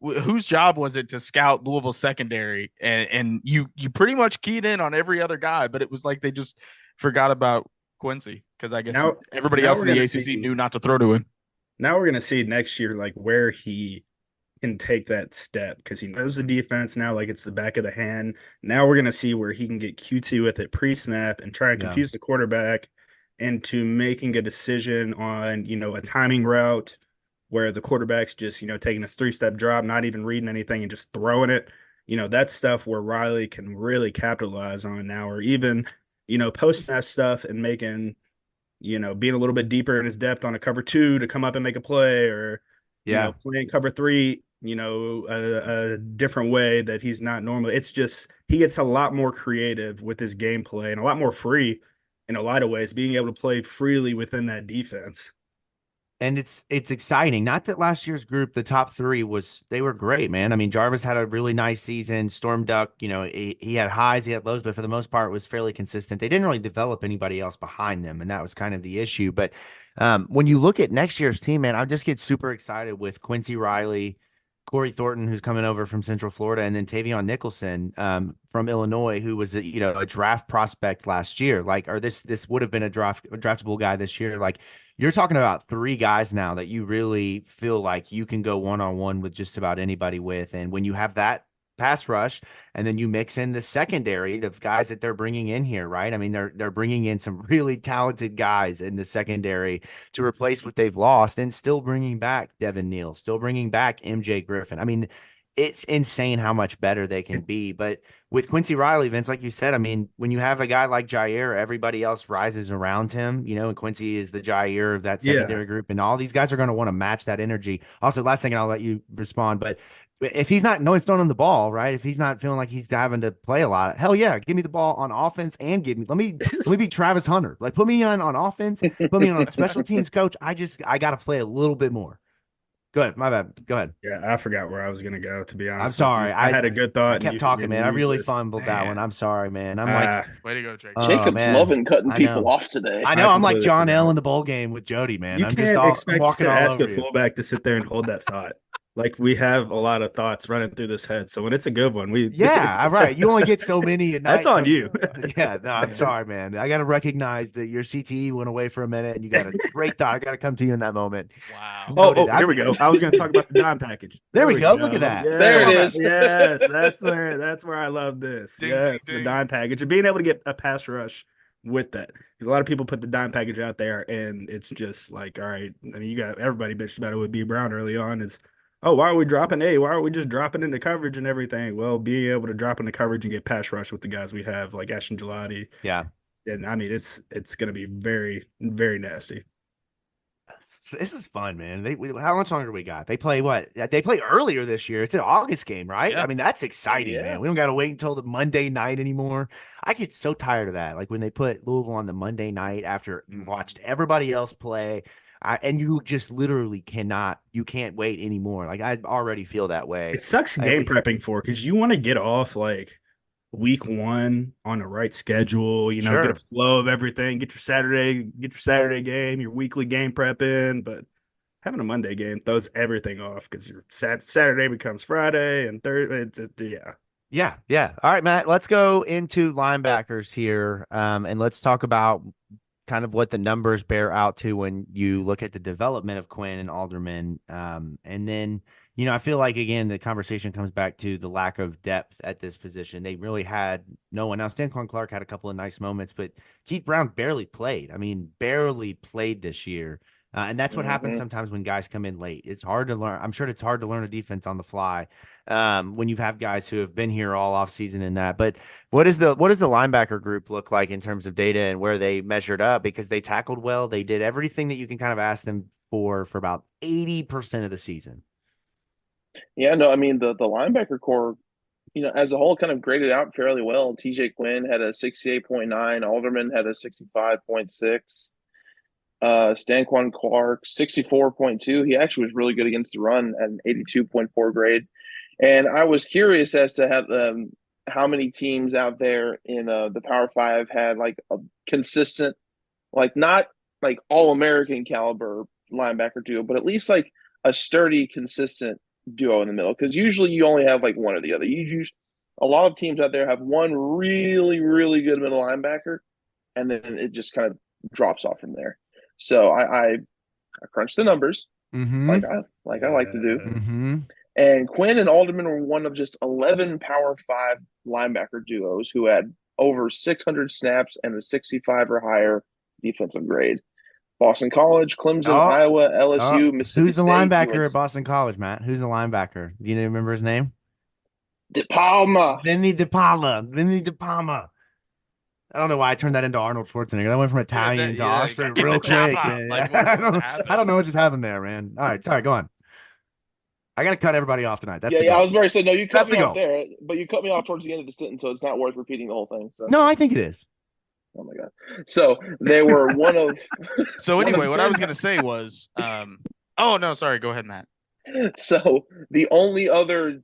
Whose job was it to scout Louisville secondary? And you pretty much keyed in on every other guy, but it was like they just forgot about Quincy, because I guess everybody now else in we're the gonna ACC see- knew not to throw to him. Now we're going to see next year, like, where he can take that step, because he knows the defense now, like it's the back of the hand. Now we're going to see where he can get cutesy with it pre-snap and try and Yeah. confuse the quarterback into making a decision on, a timing route where the quarterback's just, taking a 3-step drop, not even reading anything and just throwing it. That's stuff where Riley can really capitalize on now, or even, post-snap stuff and making, being a little bit deeper in his depth on a cover 2 to come up and make a play, or, playing cover 3, a different way that he's not normally. It's just he gets a lot more creative with his gameplay and a lot more free in a lot of ways, being able to play freely within that defense. And it's exciting. Not that last year's group, the top three they were great, man. I mean, Jarvis had a really nice season. Storm Duck, he had highs, he had lows, but for the most part, was fairly consistent. They didn't really develop anybody else behind them, and that was kind of the issue. But when you look at next year's team, man, I just get super excited with Quincy Riley, Corey Thornton, who's coming over from Central Florida, and then Tavion Nicholson from Illinois, who was a draft prospect last year. Or this would have been a draftable guy this year. Like, you're talking about three guys now that you really feel like you can go one-on-one with just about anybody with. And when you have that pass rush, and then you mix in the secondary, the guys that they're bringing in here, right? I mean, they're bringing in some really talented guys in the secondary to replace what they've lost, and still bringing back Devin Neal, still bringing back MJ Griffin. I mean, it's insane how much better they can be. But with Quincy Riley, Vince, like you said, I mean, when you have a guy like Jair, everybody else rises around him, and Quincy is the Jair of that secondary group, and all these guys are going to want to match that energy. Also, last thing, and I'll let you respond, but if he's not throwing him the ball, right? If he's not feeling like he's having to play a lot, hell yeah, give me the ball on offense and let me be Travis Hunter. Like, put me on offense, put me on special teams coach. I got to play a little bit more. Go ahead. My bad. Go ahead. Yeah, I forgot where I was going to go, to be honest. I'm sorry. I had a good thought. I kept talking, man. I really fumbled that one. I'm sorry, man. I'm like, way to go, Jake. Jacob's loving cutting people off today. I know. I'm like John L. in the bowl game with Jody, man. You I'm can't just expect walking to all ask over a fullback to sit there and hold that thought. Like, we have a lot of thoughts running through this head. So when it's a good one, yeah, right. You only get so many at night. That's on you. Yeah, no, I'm sorry, man. I got to recognize that your CTE went away for a minute, and you got a great thought. I got to come to you in that moment. Wow. Oh, here we go. I was going to talk about the dime package. There we go. Look at that. Yeah, there it is. Yes, that's where I love this. Ding, yes, ding, the dime package, and being able to get a pass rush with that, because a lot of people put the dime package out there, and it's just like, all right. I mean, you got everybody bitched about it with B Brown early on. Is, oh, why are we dropping A? Why are we just dropping into coverage and everything? Well, being able to drop into coverage and get pass rush with the guys we have, like Ashton Gillotte. Yeah. And I mean, it's going to be very, very nasty. This is fun, man. How much longer we got? They play what? They play earlier this year. It's an August game, right? Yeah. I mean, that's exciting, man. We don't got to wait until the Monday night anymore. I get so tired of that. Like, when they put Louisville on the Monday night after you watched everybody else play. And you just literally can't wait anymore. Like, I already feel that way. It sucks game prepping for, because you want to get off like week one on the right schedule, Sure. Get a flow of everything, get your Saturday game, your weekly game prep in, but having a Monday game throws everything off, because your Saturday becomes Friday and Thursday. Yeah. All right, Matt, let's go into linebackers here. And let's talk about kind of what the numbers bear out to when you look at the development of Quinn and Alderman. And then, I feel like, again, the conversation comes back to the lack of depth at this position. They really had no one. Now, Stanquan Clark had a couple of nice moments, but Keith Brown barely played. I mean, barely played this year. And that's what happens sometimes when guys come in late. It's hard to learn. I'm sure it's hard to learn a defense on the fly when you have guys who have been here all off season in that. But what does the linebacker group look like in terms of data and where they measured up? Because they tackled well. They did everything that you can kind of ask them for about 80% of the season. Yeah, no, I mean, the linebacker core, as a whole, kind of graded out fairly well. TJ Quinn had a 68.9. Alderman had a 65.6. Stanquan Clark, 64.2. He actually was really good against the run at an 82.4 grade. And I was curious as to how many teams out there in the Power Five had like a consistent, like not like all-American caliber linebacker duo, but at least like a sturdy, consistent duo in the middle. Because usually you only have like one or the other. A lot of teams out there have one really, really good middle linebacker, and then it just kind of drops off from there. So I crunched the numbers like I like to do. And Quinn and Alderman were one of just 11 Power 5 linebacker duos who had over 600 snaps and a 65 or higher defensive grade. Boston College, Clemson, Iowa, LSU, Mississippi Who's the State, linebacker UNC. at Boston College, Matt? Who's the linebacker? Do you remember his name? De Palma. Vinny De Palma. I don't know why I turned that into Arnold Schwarzenegger. That went from Italian to Austrian real quick. Man. Like, I don't know what just happened there, man. All right, sorry, go on. I got to cut everybody off tonight. That's I was very saying, no, you cut That's me the off there, but you cut me off towards the end of the sentence, so it's not worth repeating the whole thing. So. No, I think it is. Oh my God. So they were one of. So one of anyway, what I 10 was going to say was, oh no, sorry. Go ahead, Matt. So the only other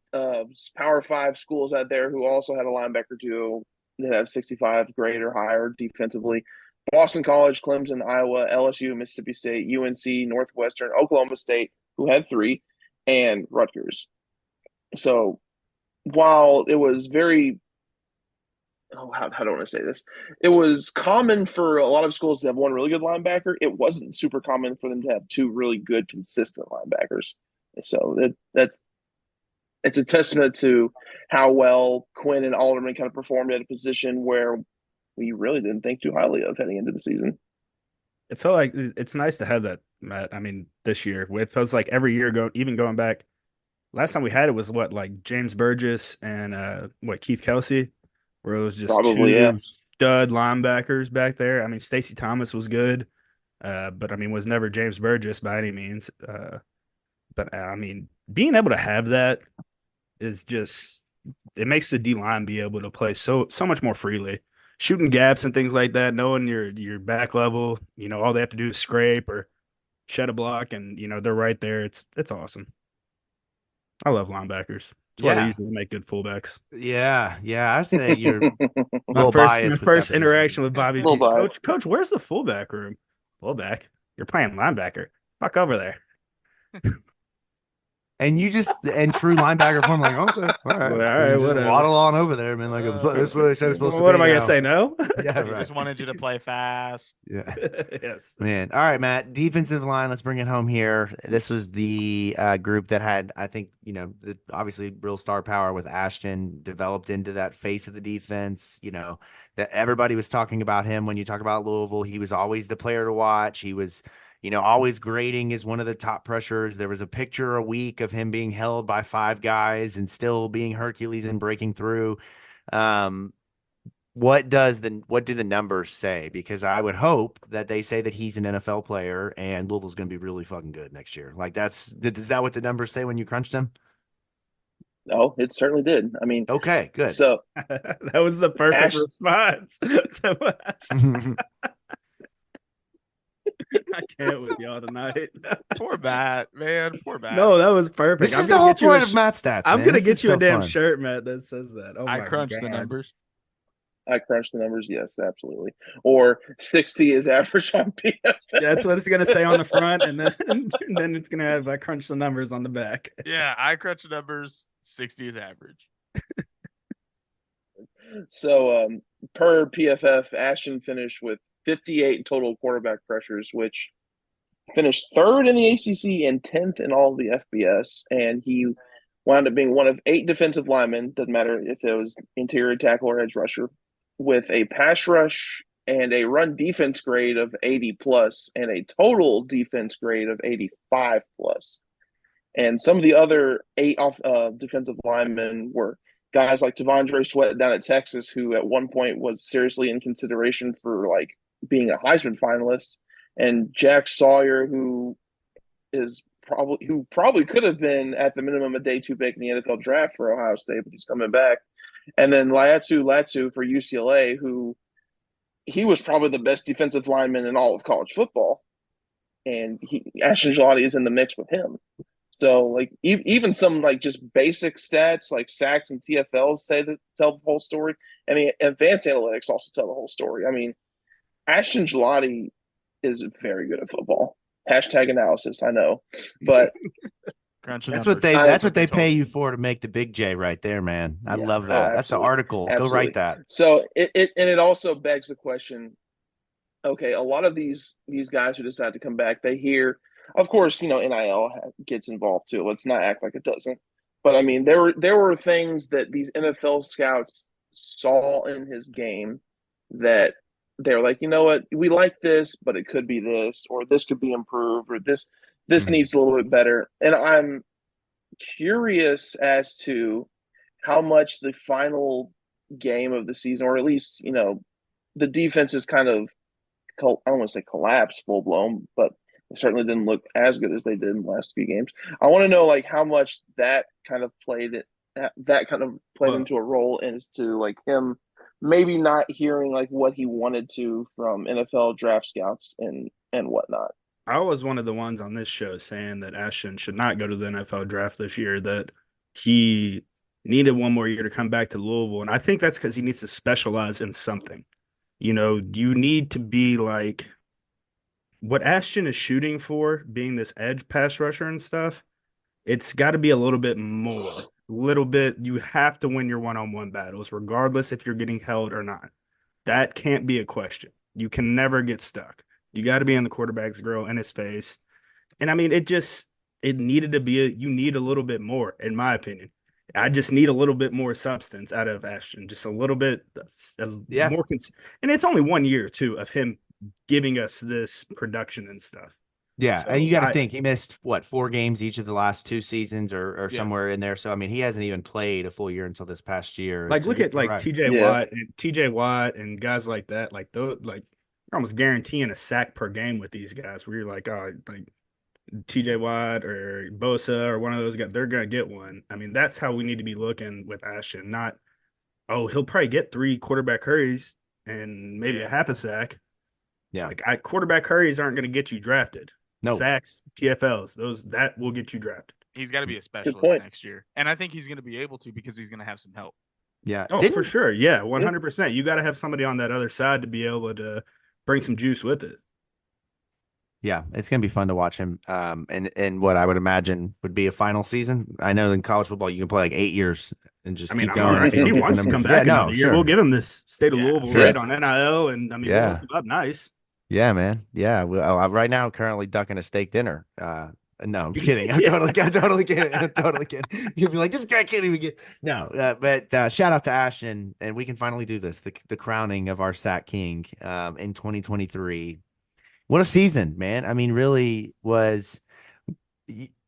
Power 5 schools out there who also had a linebacker duo that have 65 grade or higher defensively: Boston College, Clemson, Iowa, LSU, Mississippi State, UNC, Northwestern, Oklahoma State, who had 3, and Rutgers. So while it was very how do I want to say this? It was common for a lot of schools to have one really good linebacker. It wasn't super common for them to have 2 really good, consistent linebackers. So it's a testament to how well Quinn and Alderman kind of performed at a position where we really didn't think too highly of heading into the season. It felt like it's nice to have that, Matt. I mean, this year, it feels like every year even going back. Last time we had it was like James Burgess and Keith Kelsey, where it was just Probably, 2 stud linebackers back there. I mean, Stacey Thomas was good, but I mean, was never James Burgess by any means. But I mean, being able to have that is just, it makes the D line be able to play so much more freely, shooting gaps and things like that, knowing your back level. All they have to do is scrape or shed a block, and they're right there. It's awesome. I love linebackers. That's why they usually make good fullbacks. Yeah. I say you're My first interaction with Bobby G. Biased. Coach, where's the fullback room? Fullback? You're playing linebacker. Fuck over there. And you just in true linebacker form, like, okay, all right, just whatever. waddle on over there, man. Like, this is what they said it's supposed to be. What am I gonna say? No. Yeah, He just wanted you to play fast. Yeah. Yes. Man. All right, Matt. Defensive line. Let's bring it home here. This was the group that had, I think, obviously real star power with Ashton, developed into that face of the defense. That everybody was talking about him when you talk about Louisville. He was always the player to watch. He was, always grading as one of the top pressures. There was a picture a week of him being held by 5 guys and still being Hercules and breaking through. What do the numbers say? Because I would hope that they say that he's an NFL player and Louisville's going to be really fucking good next year. Like is that what the numbers say when you crunched them? Oh, it certainly did. I mean, okay, good. So that was the perfect response. I can't with y'all tonight. Poor Matt, man. Poor Matt. No, that was perfect. This is the whole point of Matt stats. I'm going to get you a damn shirt, Matt, that says that. Oh, I crunched the numbers. I crunched the numbers. Yes, absolutely. Or 60 is average on PFF. That's what it's going to say on the front, and then it's going to have I crunched the numbers on the back. Yeah, I crunched the numbers. 60 is average. So, per PFF, Ashton finished with 58 total quarterback pressures, which finished 3rd in the ACC and 10th in all of the FBS. And he wound up being one of 8 defensive linemen, doesn't matter if it was interior tackle or edge rusher, with a pass rush and a run defense grade of 80 plus and a total defense grade of 85 plus. And some of the other 8 defensive linemen were guys like Tavondre Sweat down at Texas, who at one point was seriously in consideration for like being a Heisman finalist, and Jack Sawyer, who probably could have been at the minimum a day 2 pick in the NFL draft for Ohio State, but he's coming back. And then Latu for UCLA, who he was probably the best defensive lineman in all of college football, and Ashton Gillotte is in the mix with him. So, like, even some, like, just basic stats, like sacks and TFLs tell the whole story. I mean, advanced analytics also tell the whole story. I mean, Ashton Gillotte is very good at football. Hashtag analysis, I know. But that's what they pay you for, to make the big J right there, man. I love that. That's the article. Absolutely. Go write that. So, it also begs the question, okay, a lot of these guys who decide to come back, they hear, of course, NIL gets involved too. Let's not act like it doesn't. But I mean, there were things that these NFL scouts saw in his game that they're like, you know what, we like this, but it could be this, or this could be improved, or this needs a little bit better. And I'm curious as to how much the final game of the season, or at least, the defense is kind of, I don't want to say collapsed full blown, but it certainly didn't look as good as they did in the last few games. I want to know, like, how much that kind of played into a role as to, like, him maybe not hearing like what he wanted to from NFL draft scouts and whatnot. I was one of the ones on this show saying that Ashton should not go to the NFL draft this year, that he needed one more year to come back to Louisville. And I think that's because he needs to specialize in something. You know, you need to be like what Ashton is shooting for, being this edge pass rusher and stuff. It's got to be a little bit more. Little bit, you have to win your one-on-one battles, regardless if you're getting held or not. That can't be a question. You can never get stuck. You got to be in the quarterback's grill, in his face. And I mean, it needed to be you need a little bit more, in my opinion. I just need a little bit more substance out of Ashton, just a little bit more. And it's only 1 year, too, of him giving us this production and stuff. Yeah, So and you got to think he missed 4 games each of the last 2 seasons, or somewhere in there. So I mean, he hasn't even played a full year until this past year. Like, so look at like right. TJ Watt and guys like that. Like those, like you're almost guaranteeing a sack per game with these guys. Where you're like, oh, like TJ Watt or Bosa or one of those guys, they're gonna get one. I mean, that's how we need to be looking with Ashton. Not, oh, he'll probably get 3 quarterback hurries and maybe a half a sack. Yeah, like quarterback hurries aren't going to get you drafted. No sacks, TFLs, that will get you drafted. He's got to be a specialist next year, and I think he's going to be able to because he's going to have some help. Yeah, for sure. Yeah, 100%. You got to have somebody on that other side to be able to bring some juice with it. Yeah, it's going to be fun to watch him. And what I would imagine would be a final season. I know in college football you can play like 8 years and just keep going. Right. If he wants to come back another year, we'll give him this state of Louisville rate on NIL, and I mean, we'll hook him up nice. Yeah, man. Yeah. Well, right now, I'm currently ducking a steak dinner. No, I'm kidding. I'm totally kidding. I'm totally kidding. You'll be like, this guy can't even get. No, but shout out to Ashton, and we can finally do this. The crowning of our Sack King in 2023. What a season, man. I mean, really was.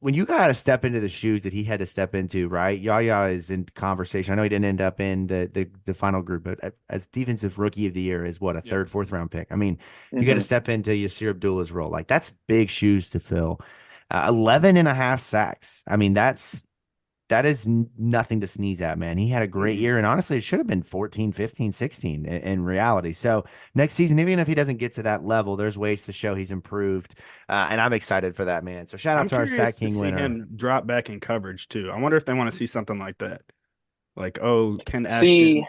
When you got to step into the shoes that he had to step into, right? Yaya is in conversation. I know he didn't end up in the final group, but as defensive rookie of the year is what, a third, 4th round pick. I mean, you got to step into Yasir Abdullah's role. Like, that's big shoes to fill. 11 and a half sacks. I mean, that is nothing to sneeze at, man. He had a great year, and honestly, it should have been 14, 15, 16 in reality. So next season, even if he doesn't get to that level, there's ways to show he's improved, and I'm excited for that, man. So shout out to our Sack King winner. Him drop back in coverage too. I wonder if they want to see something like that. Like, oh, can Ashton?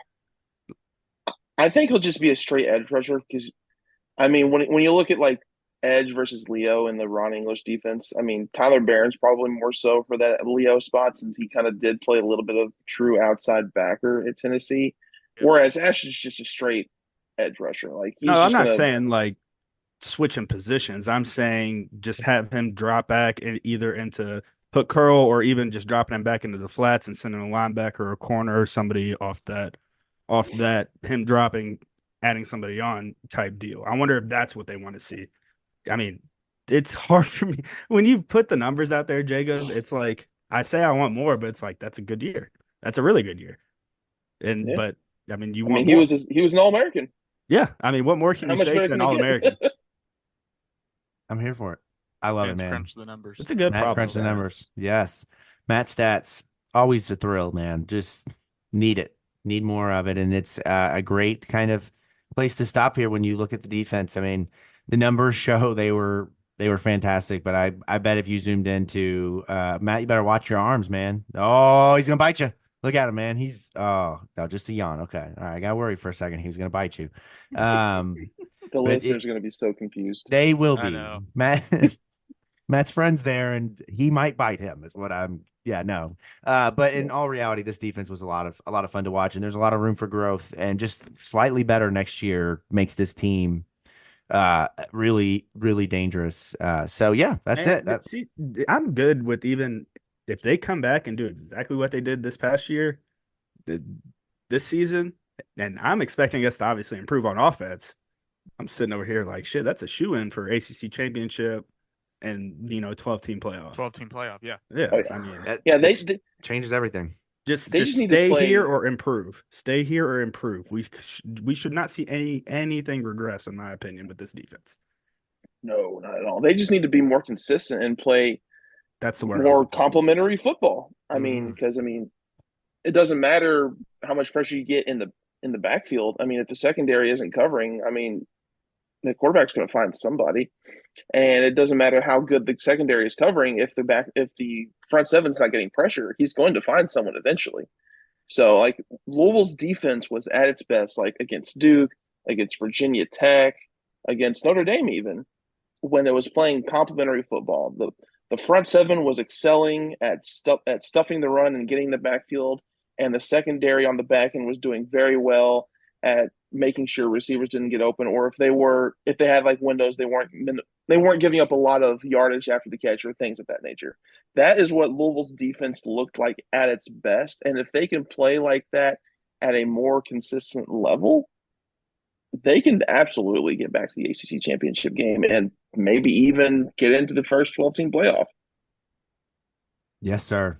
I think he'll just be a straight edge rusher because, I mean, when you look at like edge versus Leo in the Ron English defense, I mean, Tyler Barron's probably more so for that Leo spot since he kind of did play a little bit of true outside backer at Tennessee, whereas Ashton's just a straight edge rusher. Like, I'm not saying like switching positions. I'm saying just have him drop back either into hook curl or even just dropping him back into the flats and sending a linebacker or a corner or somebody off that him dropping, adding somebody on type deal. I wonder if that's what they want to see. I mean, it's hard for me when you put the numbers out there, Jacob. It's like I say I want more, but it's like that's a good year. That's a really good year. But I mean, he was an All-American. Yeah, I mean, what more can you say to an All-American? I'm here for it. I love it, man. Crunch the numbers. It's a good problem. Crunch the numbers. Yes, Matt Stats, always a thrill, man. Just need it. Need more of it, and it's a great kind of place to stop here when you look at the defense. I mean, the numbers show they were fantastic, but I bet if you zoomed into Matt, you better watch your arms, man. Oh, he's gonna bite you. Look at him, man. He's no, just a yawn. Okay, all right. I got worried for a second. He was gonna bite you. The listeners are gonna be so confused. They will be. Matt's friends there, and he might bite him. Is what I'm. Yeah, no. But in all reality, this defense was a lot of fun to watch, and there's a lot of room for growth. And just slightly better next year makes this team really, really dangerous. So yeah, that's it. See, I'm good with even if they come back and do exactly what they did this past year, this season, and I'm expecting us to obviously improve on offense. I'm sitting over here like, shit, that's a shoe-in for ACC championship and 12-team playoff. 12-team playoff, yeah. Yeah, oh, yeah. I mean, they changes everything. Just stay here or improve. Stay here or improve. We should not see anything regress, in my opinion, with this defense. No, not at all. They just need to be more consistent and play. That's the word. More complementary football. I mean, because it doesn't matter how much pressure you get in the in the backfield. I mean, if the secondary isn't covering, I mean, the quarterback's going to find somebody, and it doesn't matter how good the secondary is covering. If the front seven's not getting pressure, he's going to find someone eventually. So, like, Louisville's defense was at its best, like against Duke, against Virginia Tech, against Notre Dame, even when it was playing complementary football. The front seven was excelling at stuffing the run and getting the backfield, and the secondary on the back end was doing very well at making sure receivers didn't get open, or if they had like windows, they weren't giving up a lot of yardage after the catch or things of that nature. That is what Louisville's defense looked like at its best, and if they can play like that at a more consistent level, they can absolutely get back to the ACC championship game and maybe even get into the first 12-team playoff. Yes, sir.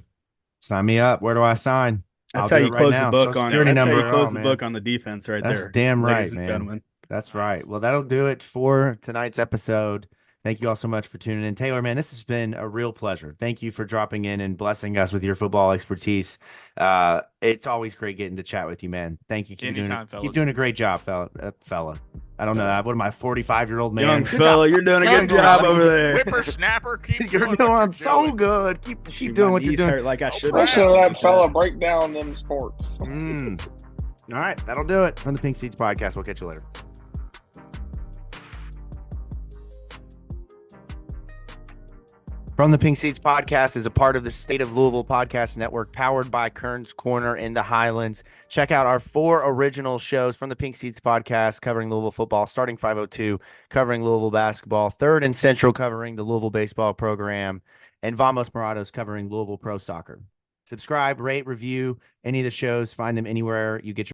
Sign me up. Where do I sign? That's how you close the book on it. That's how you close the man. book on the defense right there. That's damn right, Ladies and man. gentlemen. That's right. Well, that'll do it for tonight's episode. Thank you all so much for tuning in. Tayler, man, this has been a real pleasure. Thank you for dropping in and blessing us with your football expertise. It's always great getting to chat with you, man. Thank you. Keep doing a great job, fella. I don't know. What am I, 45-year-old man? Young fella, you're doing a good job over there. Whippersnapper, you're doing so good. Keep doing what you're doing. Like I should. Listen to that fella break down them sports. All right, that'll do it from the Pink Seats Podcast. We'll catch you later. From the Pink Seats Podcast is a part of the State of Louisville Podcast Network, powered by Kern's Corner in the Highlands. Check out our 4 original shows from the Pink Seats Podcast covering Louisville football, starting 502, covering Louisville basketball, Third and Central covering the Louisville baseball program, and Vamos Morados covering Louisville pro soccer. Subscribe, rate, review any of the shows. Find them anywhere you get your